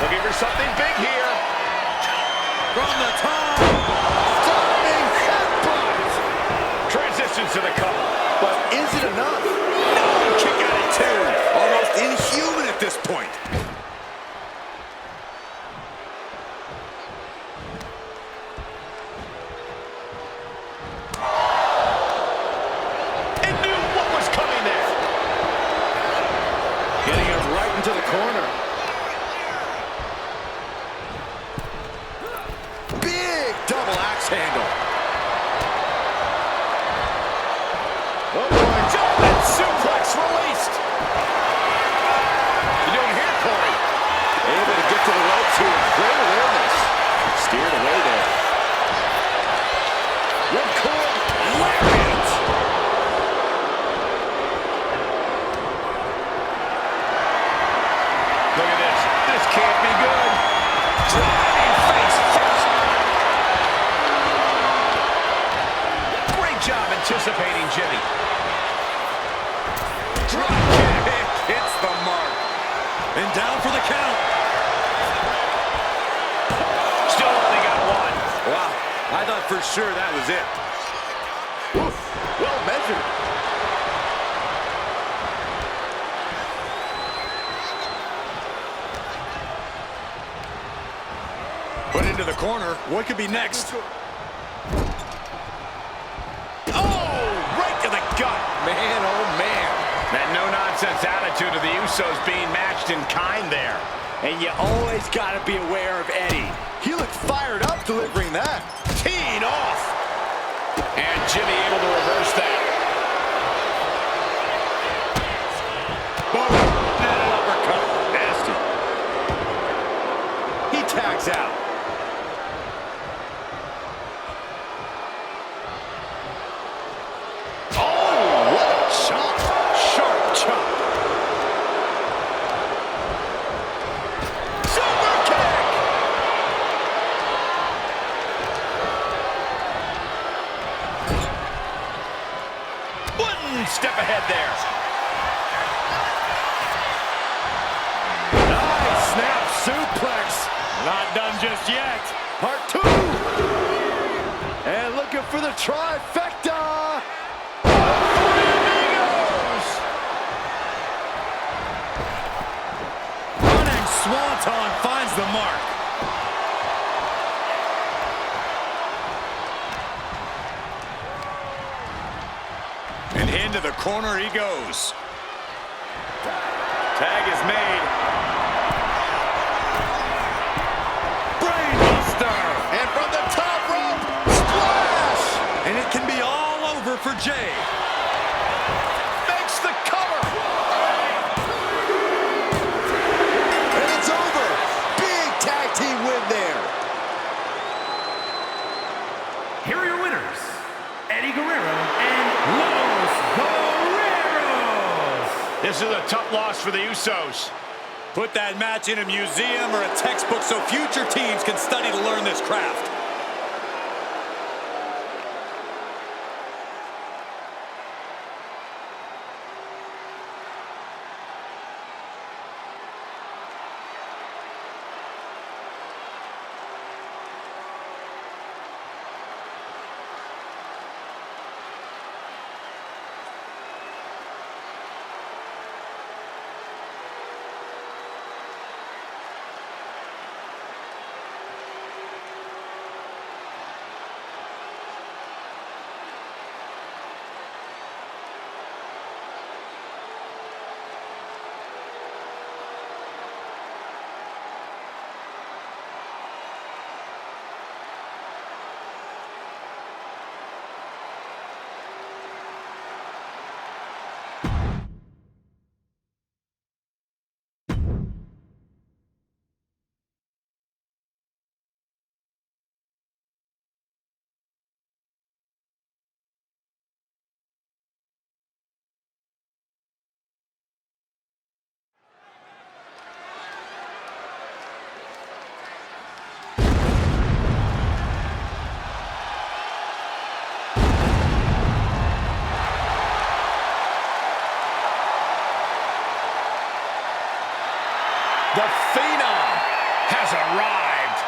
Looking for something big here. From the top. Stunning headbutt! Transitions to the cover. But is it enough? No, kick out at two. Almost inhuman at this point. into the corner. Big double axe handle. Oh boy, jumping suplex released. You doing here, Corey? Able to get to the ropes here. Great awareness. Steered away there. Ripcord lariat. Look at this. This can't be good. Driving face first. Great job anticipating Jimmy. Drop kick hits the mark. And down for the count. Still only got one. Wow, I thought for sure that was it. Oof, well measured. Put into the corner. What could be next? Oh, right to the gut. Man, oh man. That no-nonsense attitude of the Usos being matched in kind there. And you always got to be aware of Eddie. He looked fired up delivering that. Teed off. And Jimmy able to reverse that. Boom. And an uppercut. Nasty. He tags out. Oh, what a chop. Sharp chop. Super kick. One step ahead there. Nice snap suplex. Not done just yet. Part 2. And looking for the trifecta. Running Swanton finds the mark. And into the corner he goes. Tag is made. Brainbuster. And from the top rope, splash. And it can be all over for Jay. Makes the cover. And it's over. Big tag team win there. Here are your winners, Eddie Guerrero and Los Guerreros. This is a tough loss for the Usos. Put that match in a museum or a textbook so future teams can study to learn this craft. The Phenom Has arrived.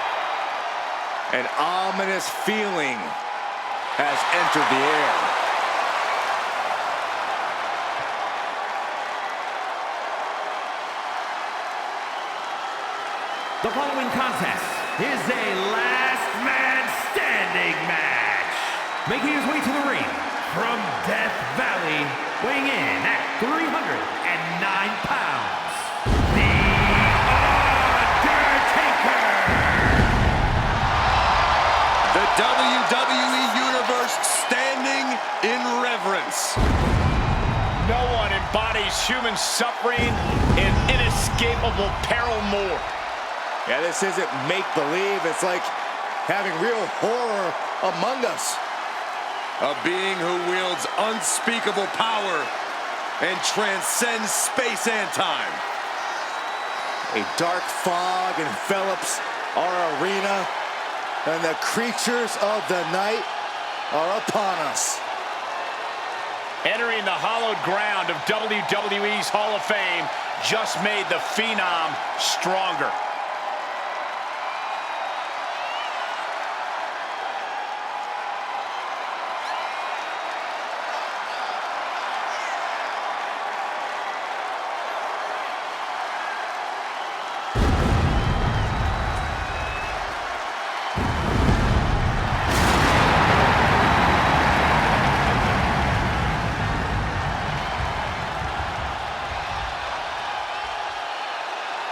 An ominous feeling has entered the air. The following contest is a last man standing match. Making his way to the ring from Death Valley, weighing in at 309 pounds, the WWE Universe standing in reverence. No one embodies human suffering and inescapable peril more. Yeah, this isn't make-believe. It's like having real horror among us. A being who wields unspeakable power and transcends space and time. A dark fog envelops our arena, and the creatures of the night are upon us. Entering the hallowed ground of WWE's Hall of Fame just made the Phenom stronger.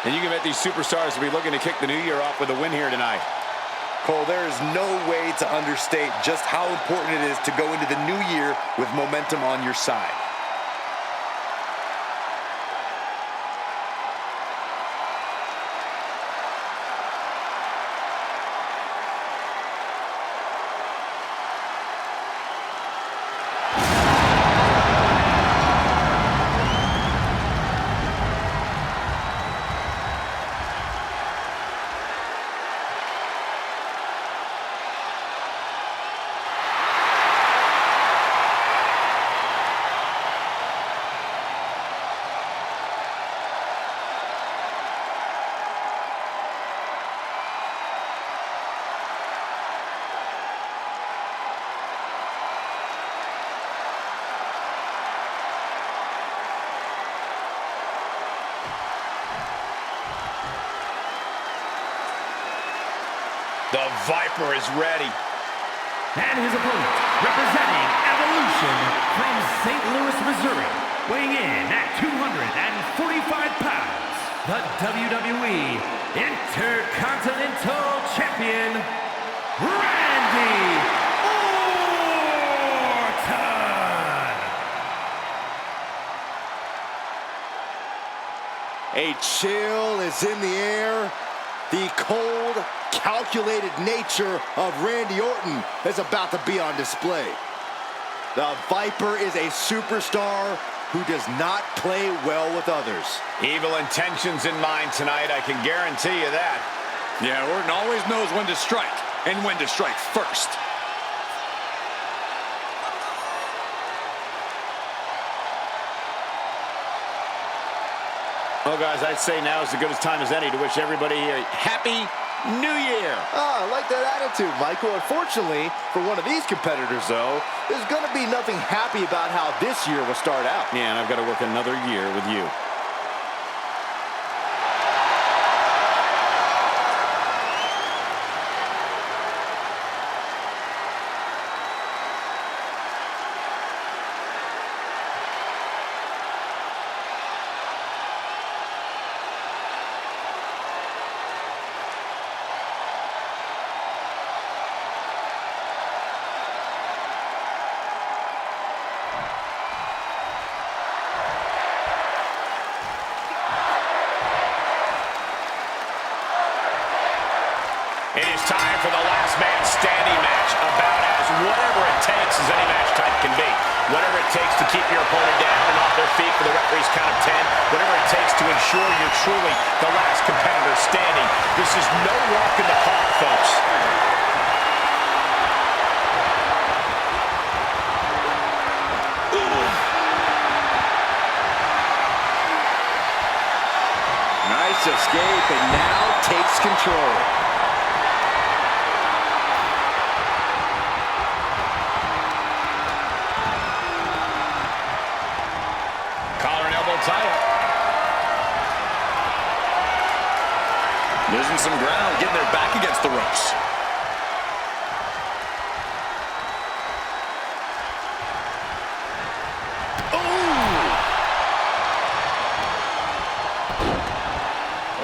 And you can bet these superstars will be looking to kick the new year off with a win here tonight. Cole, there is no way to understate just how important it is to go into the new year with momentum on your side. The Viper is ready. And his opponent, representing Evolution from St. Louis, Missouri, weighing in at 245 pounds, the WWE Intercontinental Champion, Randy Orton! A chill is in the air. The cold, calculated nature of Randy Orton is about to be on display. The Viper is a superstar who does not play well with others. Evil intentions in mind tonight, I can guarantee you that. Yeah, Orton always knows when to strike and when to strike first. Well, guys, I'd say now is as good a time as any to wish everybody a Happy New Year. I like that attitude, Michael. Unfortunately, for one of these competitors, though, there's going to be nothing happy about how this year will start out. Yeah, and I've got to work another year with you. It is time for the last man standing match, about as whatever it takes as any match type can be. Whatever it takes to keep your opponent down and off their feet for the referee's count of 10. Whatever it takes to ensure you're truly the last competitor standing. This is no walk in the park, folks. Nice escape, and now takes control. Collar and elbow tie-up. Losing some ground, getting their back against the ropes.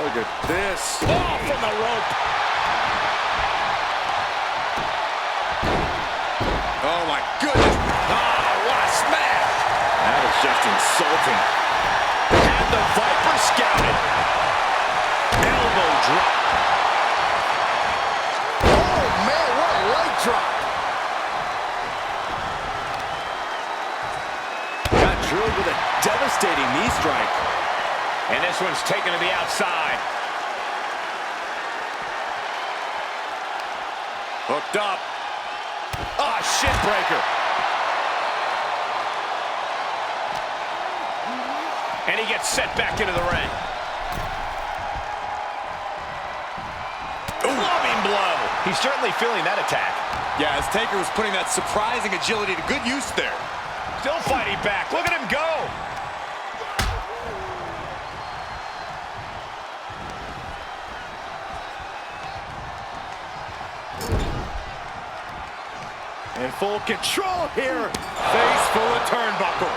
Look at this. Oh, from the rope. just insulting. And the Viper scouted. Elbow drop. Oh, man, what a leg drop. Got drilled with a devastating knee strike. And this one's taken to the outside. Hooked up. Ah, shin breaker. And he gets set back into the ring. Loving blow. He's certainly feeling that attack. Yeah, as Taker was putting that surprising agility to good use there. Still fighting back. Look at him go. In full control here. Face full of turnbuckle.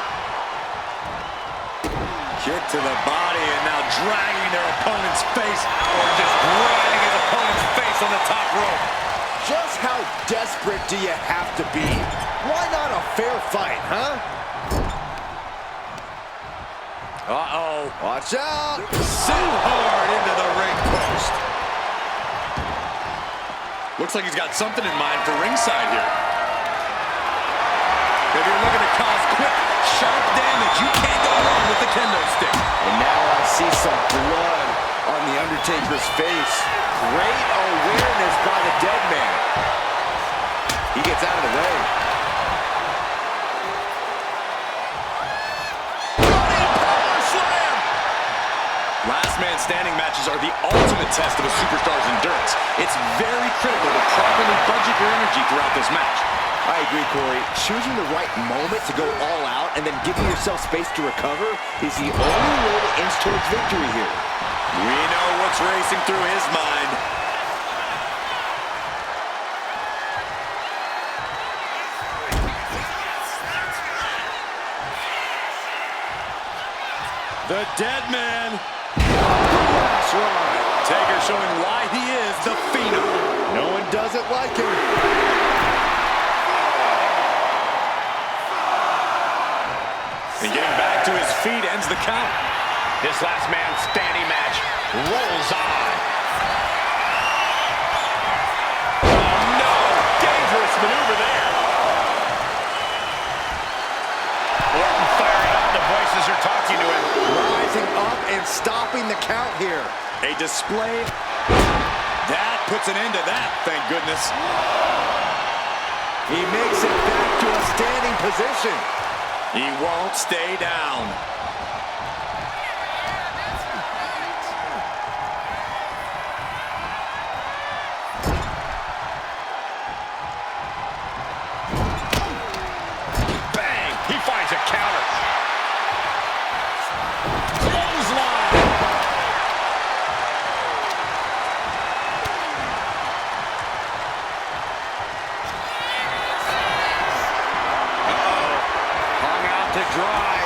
Kick to the body and now dragging their opponent's face, or just grinding his opponent's face on the top rope. Just how desperate do you have to be? Why not a fair fight, huh? Uh-oh. Watch out! Sent hard into the ring post. Looks like he's got something in mind for ringside here. If you're looking to cause quick, sharp damage, you can't go wrong with the kendo stick. And now I see some blood on the Undertaker's face. Great awareness by the dead man. He gets out of the way. Running power slam. Last man standing matches are the ultimate test of a superstar's endurance. It's very critical to properly budget your energy throughout this match. I agree, Corey. Choosing the right moment to go all out and then giving yourself space to recover is the only way to inch towards victory here. We know what's racing through his mind. The dead man. That's right. Taker showing why he is the Phenom. No one doesn't like him. And getting back to his feet ends the count. This last man standing match rolls on. Oh no! Dangerous maneuver there. Orton firing up. The voices are talking to him. Rising up and stopping the count here. A display. That puts an end to that, thank goodness. He makes it back to a standing position. He won't stay down. Bang! He finds a counter. Clothesline. Hung out to dry.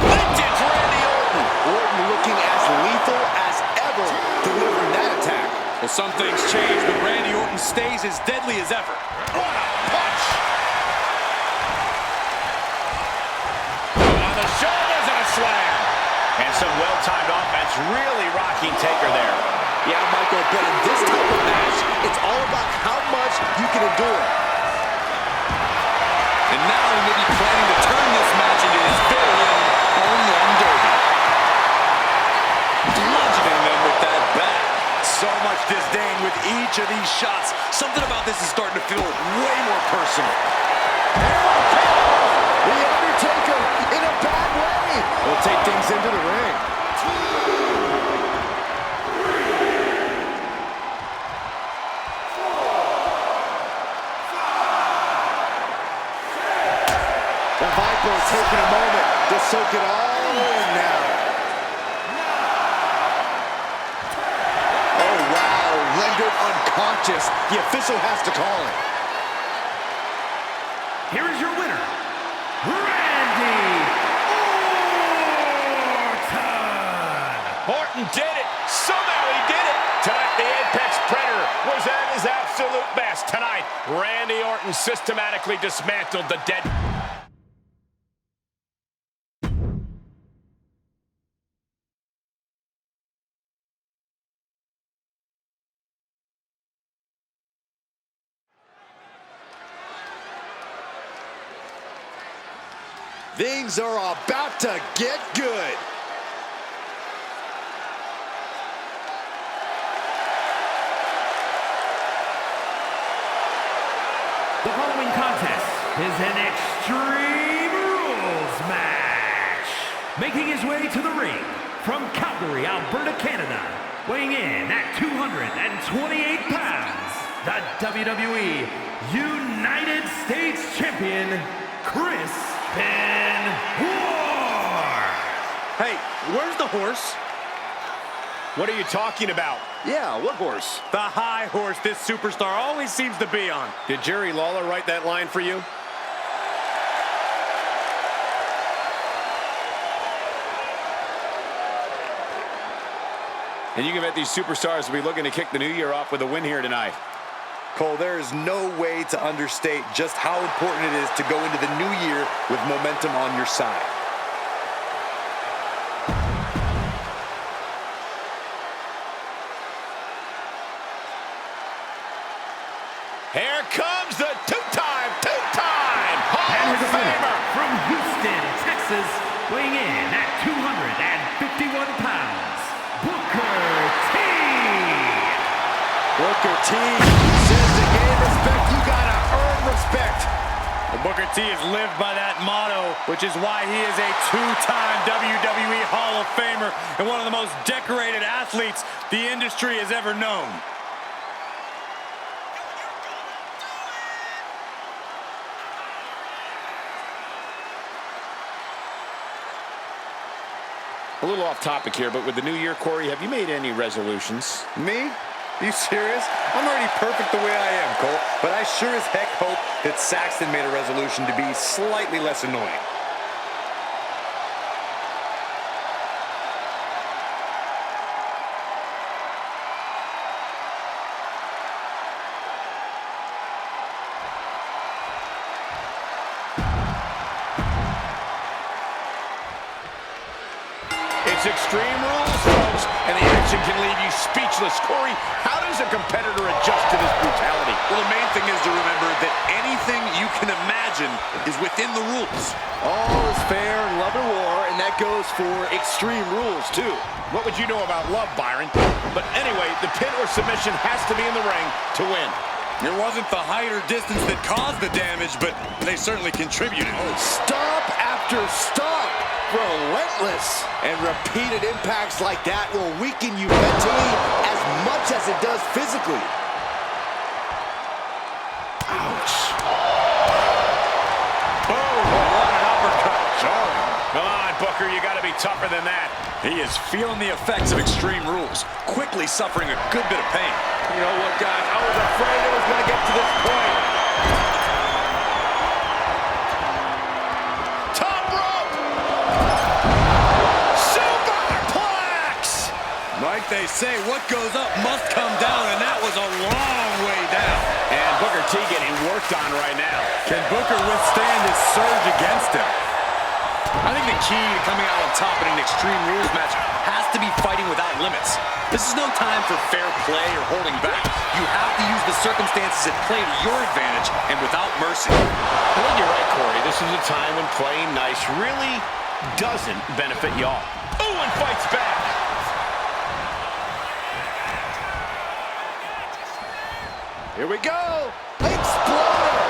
Vintage Randy Orton. Orton looking as lethal as ever, delivering that attack. Well, some things change, but Randy Orton stays as deadly as ever. What a punch! On the shoulders and a slam. And some well-timed offense really rocking Taker there. Yeah, Michael, but in this type of match, it's all about how much you can endure. And now he may be planning to turn this match into his very own home run derby. Bludgeoning them with that bat. So much disdain with each of these shots. Something about this is starting to feel way more personal. The Undertaker in a bad way. Will take things into the ring. The Viper taking a moment to soak it all in now. Oh, wow. Rendered unconscious. The official has to call it. Here is your winner, Randy Orton. Orton did it. Somehow he did it. Tonight, the Apex Predator was at his absolute absolute best. Tonight, Randy Orton systematically dismantled the dead... Things are about to get good. The following contest is an Extreme Rules match. Making his way to the ring from Calgary, Alberta, Canada, weighing in at 228 pounds, the WWE United States Champion, Chris Benoit. Hey, where's the horse? What are you talking about? Yeah, what horse? The high horse this superstar always seems to be on. Did Jerry Lawler write that line for you? And you can bet these superstars will be looking to kick the new year off with a win here tonight. Cole, there is no way to understate just how important it is to go into the new year with momentum on your side. Here comes the two-time Hall And of his opponent Famer. from Houston, Texas, weighing in at 251 pounds, Booker T. Booker T says to gain respect, you gotta earn respect. Well, Booker T has lived by that motto, which is why he is a two-time WWE Hall of Famer and one of the most decorated athletes the industry has ever known. A little off topic here, but with the new year, Corey, have you made any resolutions? Me? You serious? I'm already perfect the way I am, Cole. But I sure as heck hope that Saxton made a resolution to be slightly less annoying. It's Extreme Rules, folks, and the action can leave you speechless. Corey, how does a competitor adjust to this brutality? Well, the main thing is to remember that anything you can imagine is within the rules. All is fair in love and war, and that goes for Extreme Rules, too. What would you know about love, Byron? But anyway, the pin or submission has to be in the ring to win. It wasn't the height or distance that caused the damage, but they certainly contributed. Stop after stop. Relentless. And repeated impacts like that will weaken you mentally as much as it does physically. Ouch. Boom! What an uppercut. Jarring. Come on, Booker, you got to be tougher than that. He is feeling the effects of Extreme Rules, quickly suffering a good bit of pain. You know what, guys? I was afraid it was going to get to this point. Top rope! Superplex! Like they say, what goes up must come down, and that was a long way down. And Booker T getting worked on right now. Can Booker withstand his surge against him? I think the key to coming out on top in an Extreme Rules match has to be fighting without limits. This is no time for fair play or holding back. You have to use the circumstances at play to your advantage and without mercy. I think you're right, Corey. This is a time when playing nice really doesn't benefit y'all. Ooh, and fights back. Here we go. Exploder.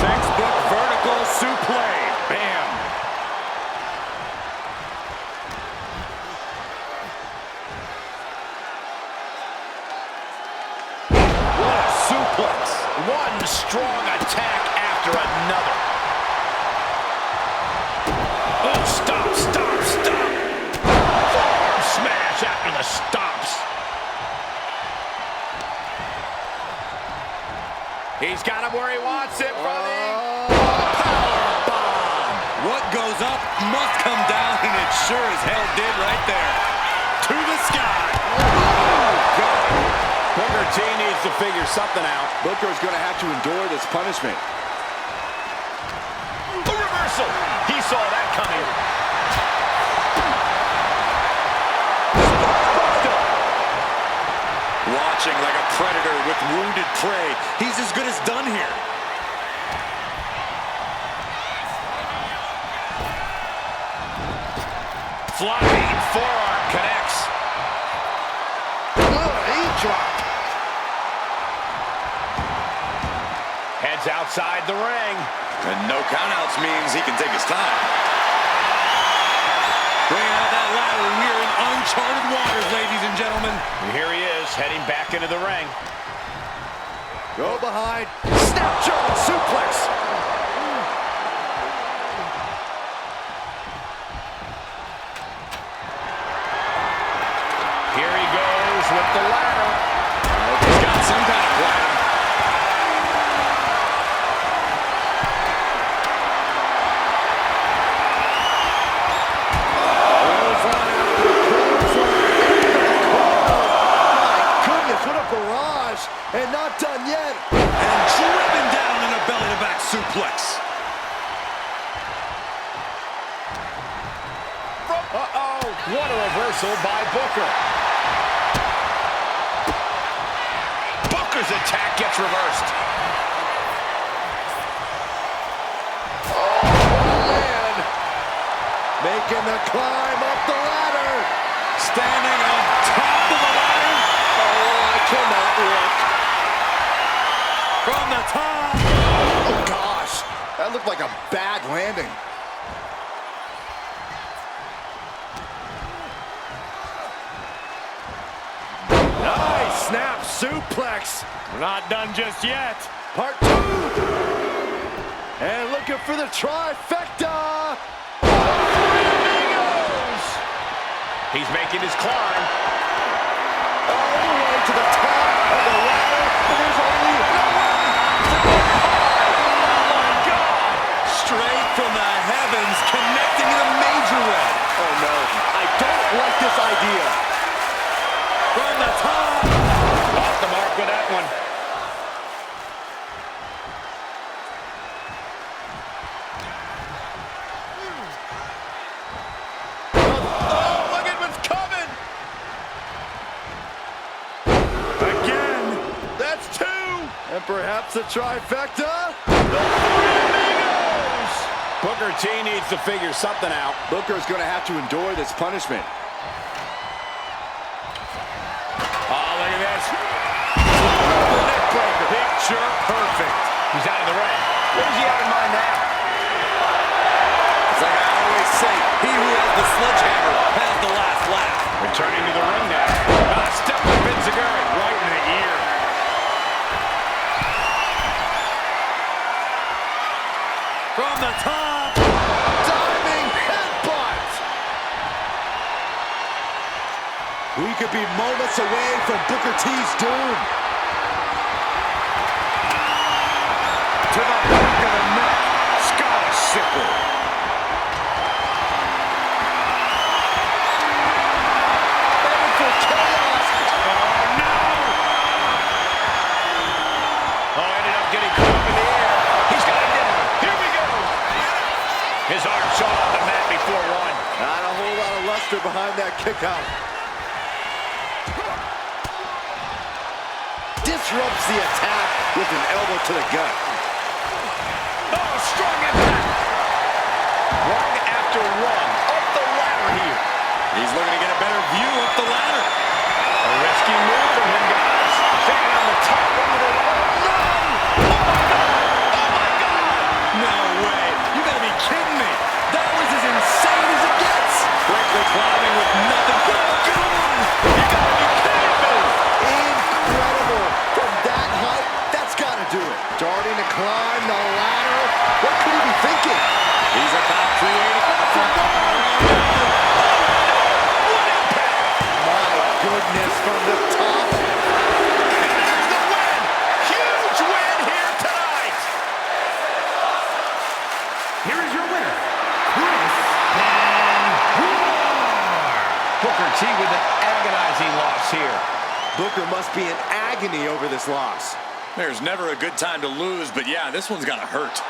Textbook vertical suplex. Bam. What a suplex. One strong attack after another. Oh, stop. Forearm smash after the stomps. He's got him where he wants it, brother. What What goes up must come down, and it sure as hell did right there. To the sky. Oh, God. Booker T needs to figure something out. Booker's going to have to endure this punishment. A reversal. He saw that coming. Watching like a predator with wounded prey. He's as good as done here. Flying forearm connects. Knee drop. Heads outside the ring. And no countouts means he can take his time. Bringing out that ladder, we are in uncharted waters, ladies and gentlemen. And here he is, heading back into the ring. Go behind. Snap German suplex. Here he goes with the ladder. He's got some kind of plan. And not done yet. And driven down in a belly-to-back suplex. Uh-oh, what a reversal by Booker. Booker's attack gets reversed. Oh, man. Making the climb up the ladder. Standing on top of the ladder. Oh, I cannot look. From the top. Oh, gosh. That looked like a bad landing. Nice snap suplex. We're not done just yet. Part 2. And looking for the trifecta. He's making his climb. All the way to the top of the ladder. And there's only no way. Oh, my God. Straight from the heavens, connecting in a major way. Oh, no. I don't like this idea. From the top. Off the mark with that one. Oh, look at what's coming. Again. That's 2. And perhaps a trifecta. Booker T needs to figure something out. Booker's going to have to endure this punishment. Oh, look at this. Neckbreaker. Picture perfect. He's out of the ring. What does he have in mind now? It's like I always say, he who has the sledgehammer has the last laugh. Returning to the ring now. Step up Enziguri right in the ear. From the top. Diving headbutt. We could be moments away from Booker T's doom. To the back of the neck. Skull sickle. Headed for chaos. Oh, no. Oh, ended up getting caught up in the air. He's got it down. Here we go. His arm shot off the mat before one. Not a whole lot of luster behind that kick out. Disrupts the attack with an elbow to the gut. Oh, strong impact. Rung after rung. Up the ladder here. He's looking to get a better view up the ladder. A risky move from him, guys. Standing on the top end of the ladder. No! Oh, my God! No way. You gotta be kidding me. That was as insane as it gets. Quickly climbing with nothing but goon. You gotta be kidding me! Incredible. From that height, that's got to do it. Starting to climb the ladder. What could he be thinking? He's about creating. My goodness, from the top. And there's the win! Huge! Booker must be in agony over this loss. There's never a good time to lose, but yeah, this one's gotta hurt.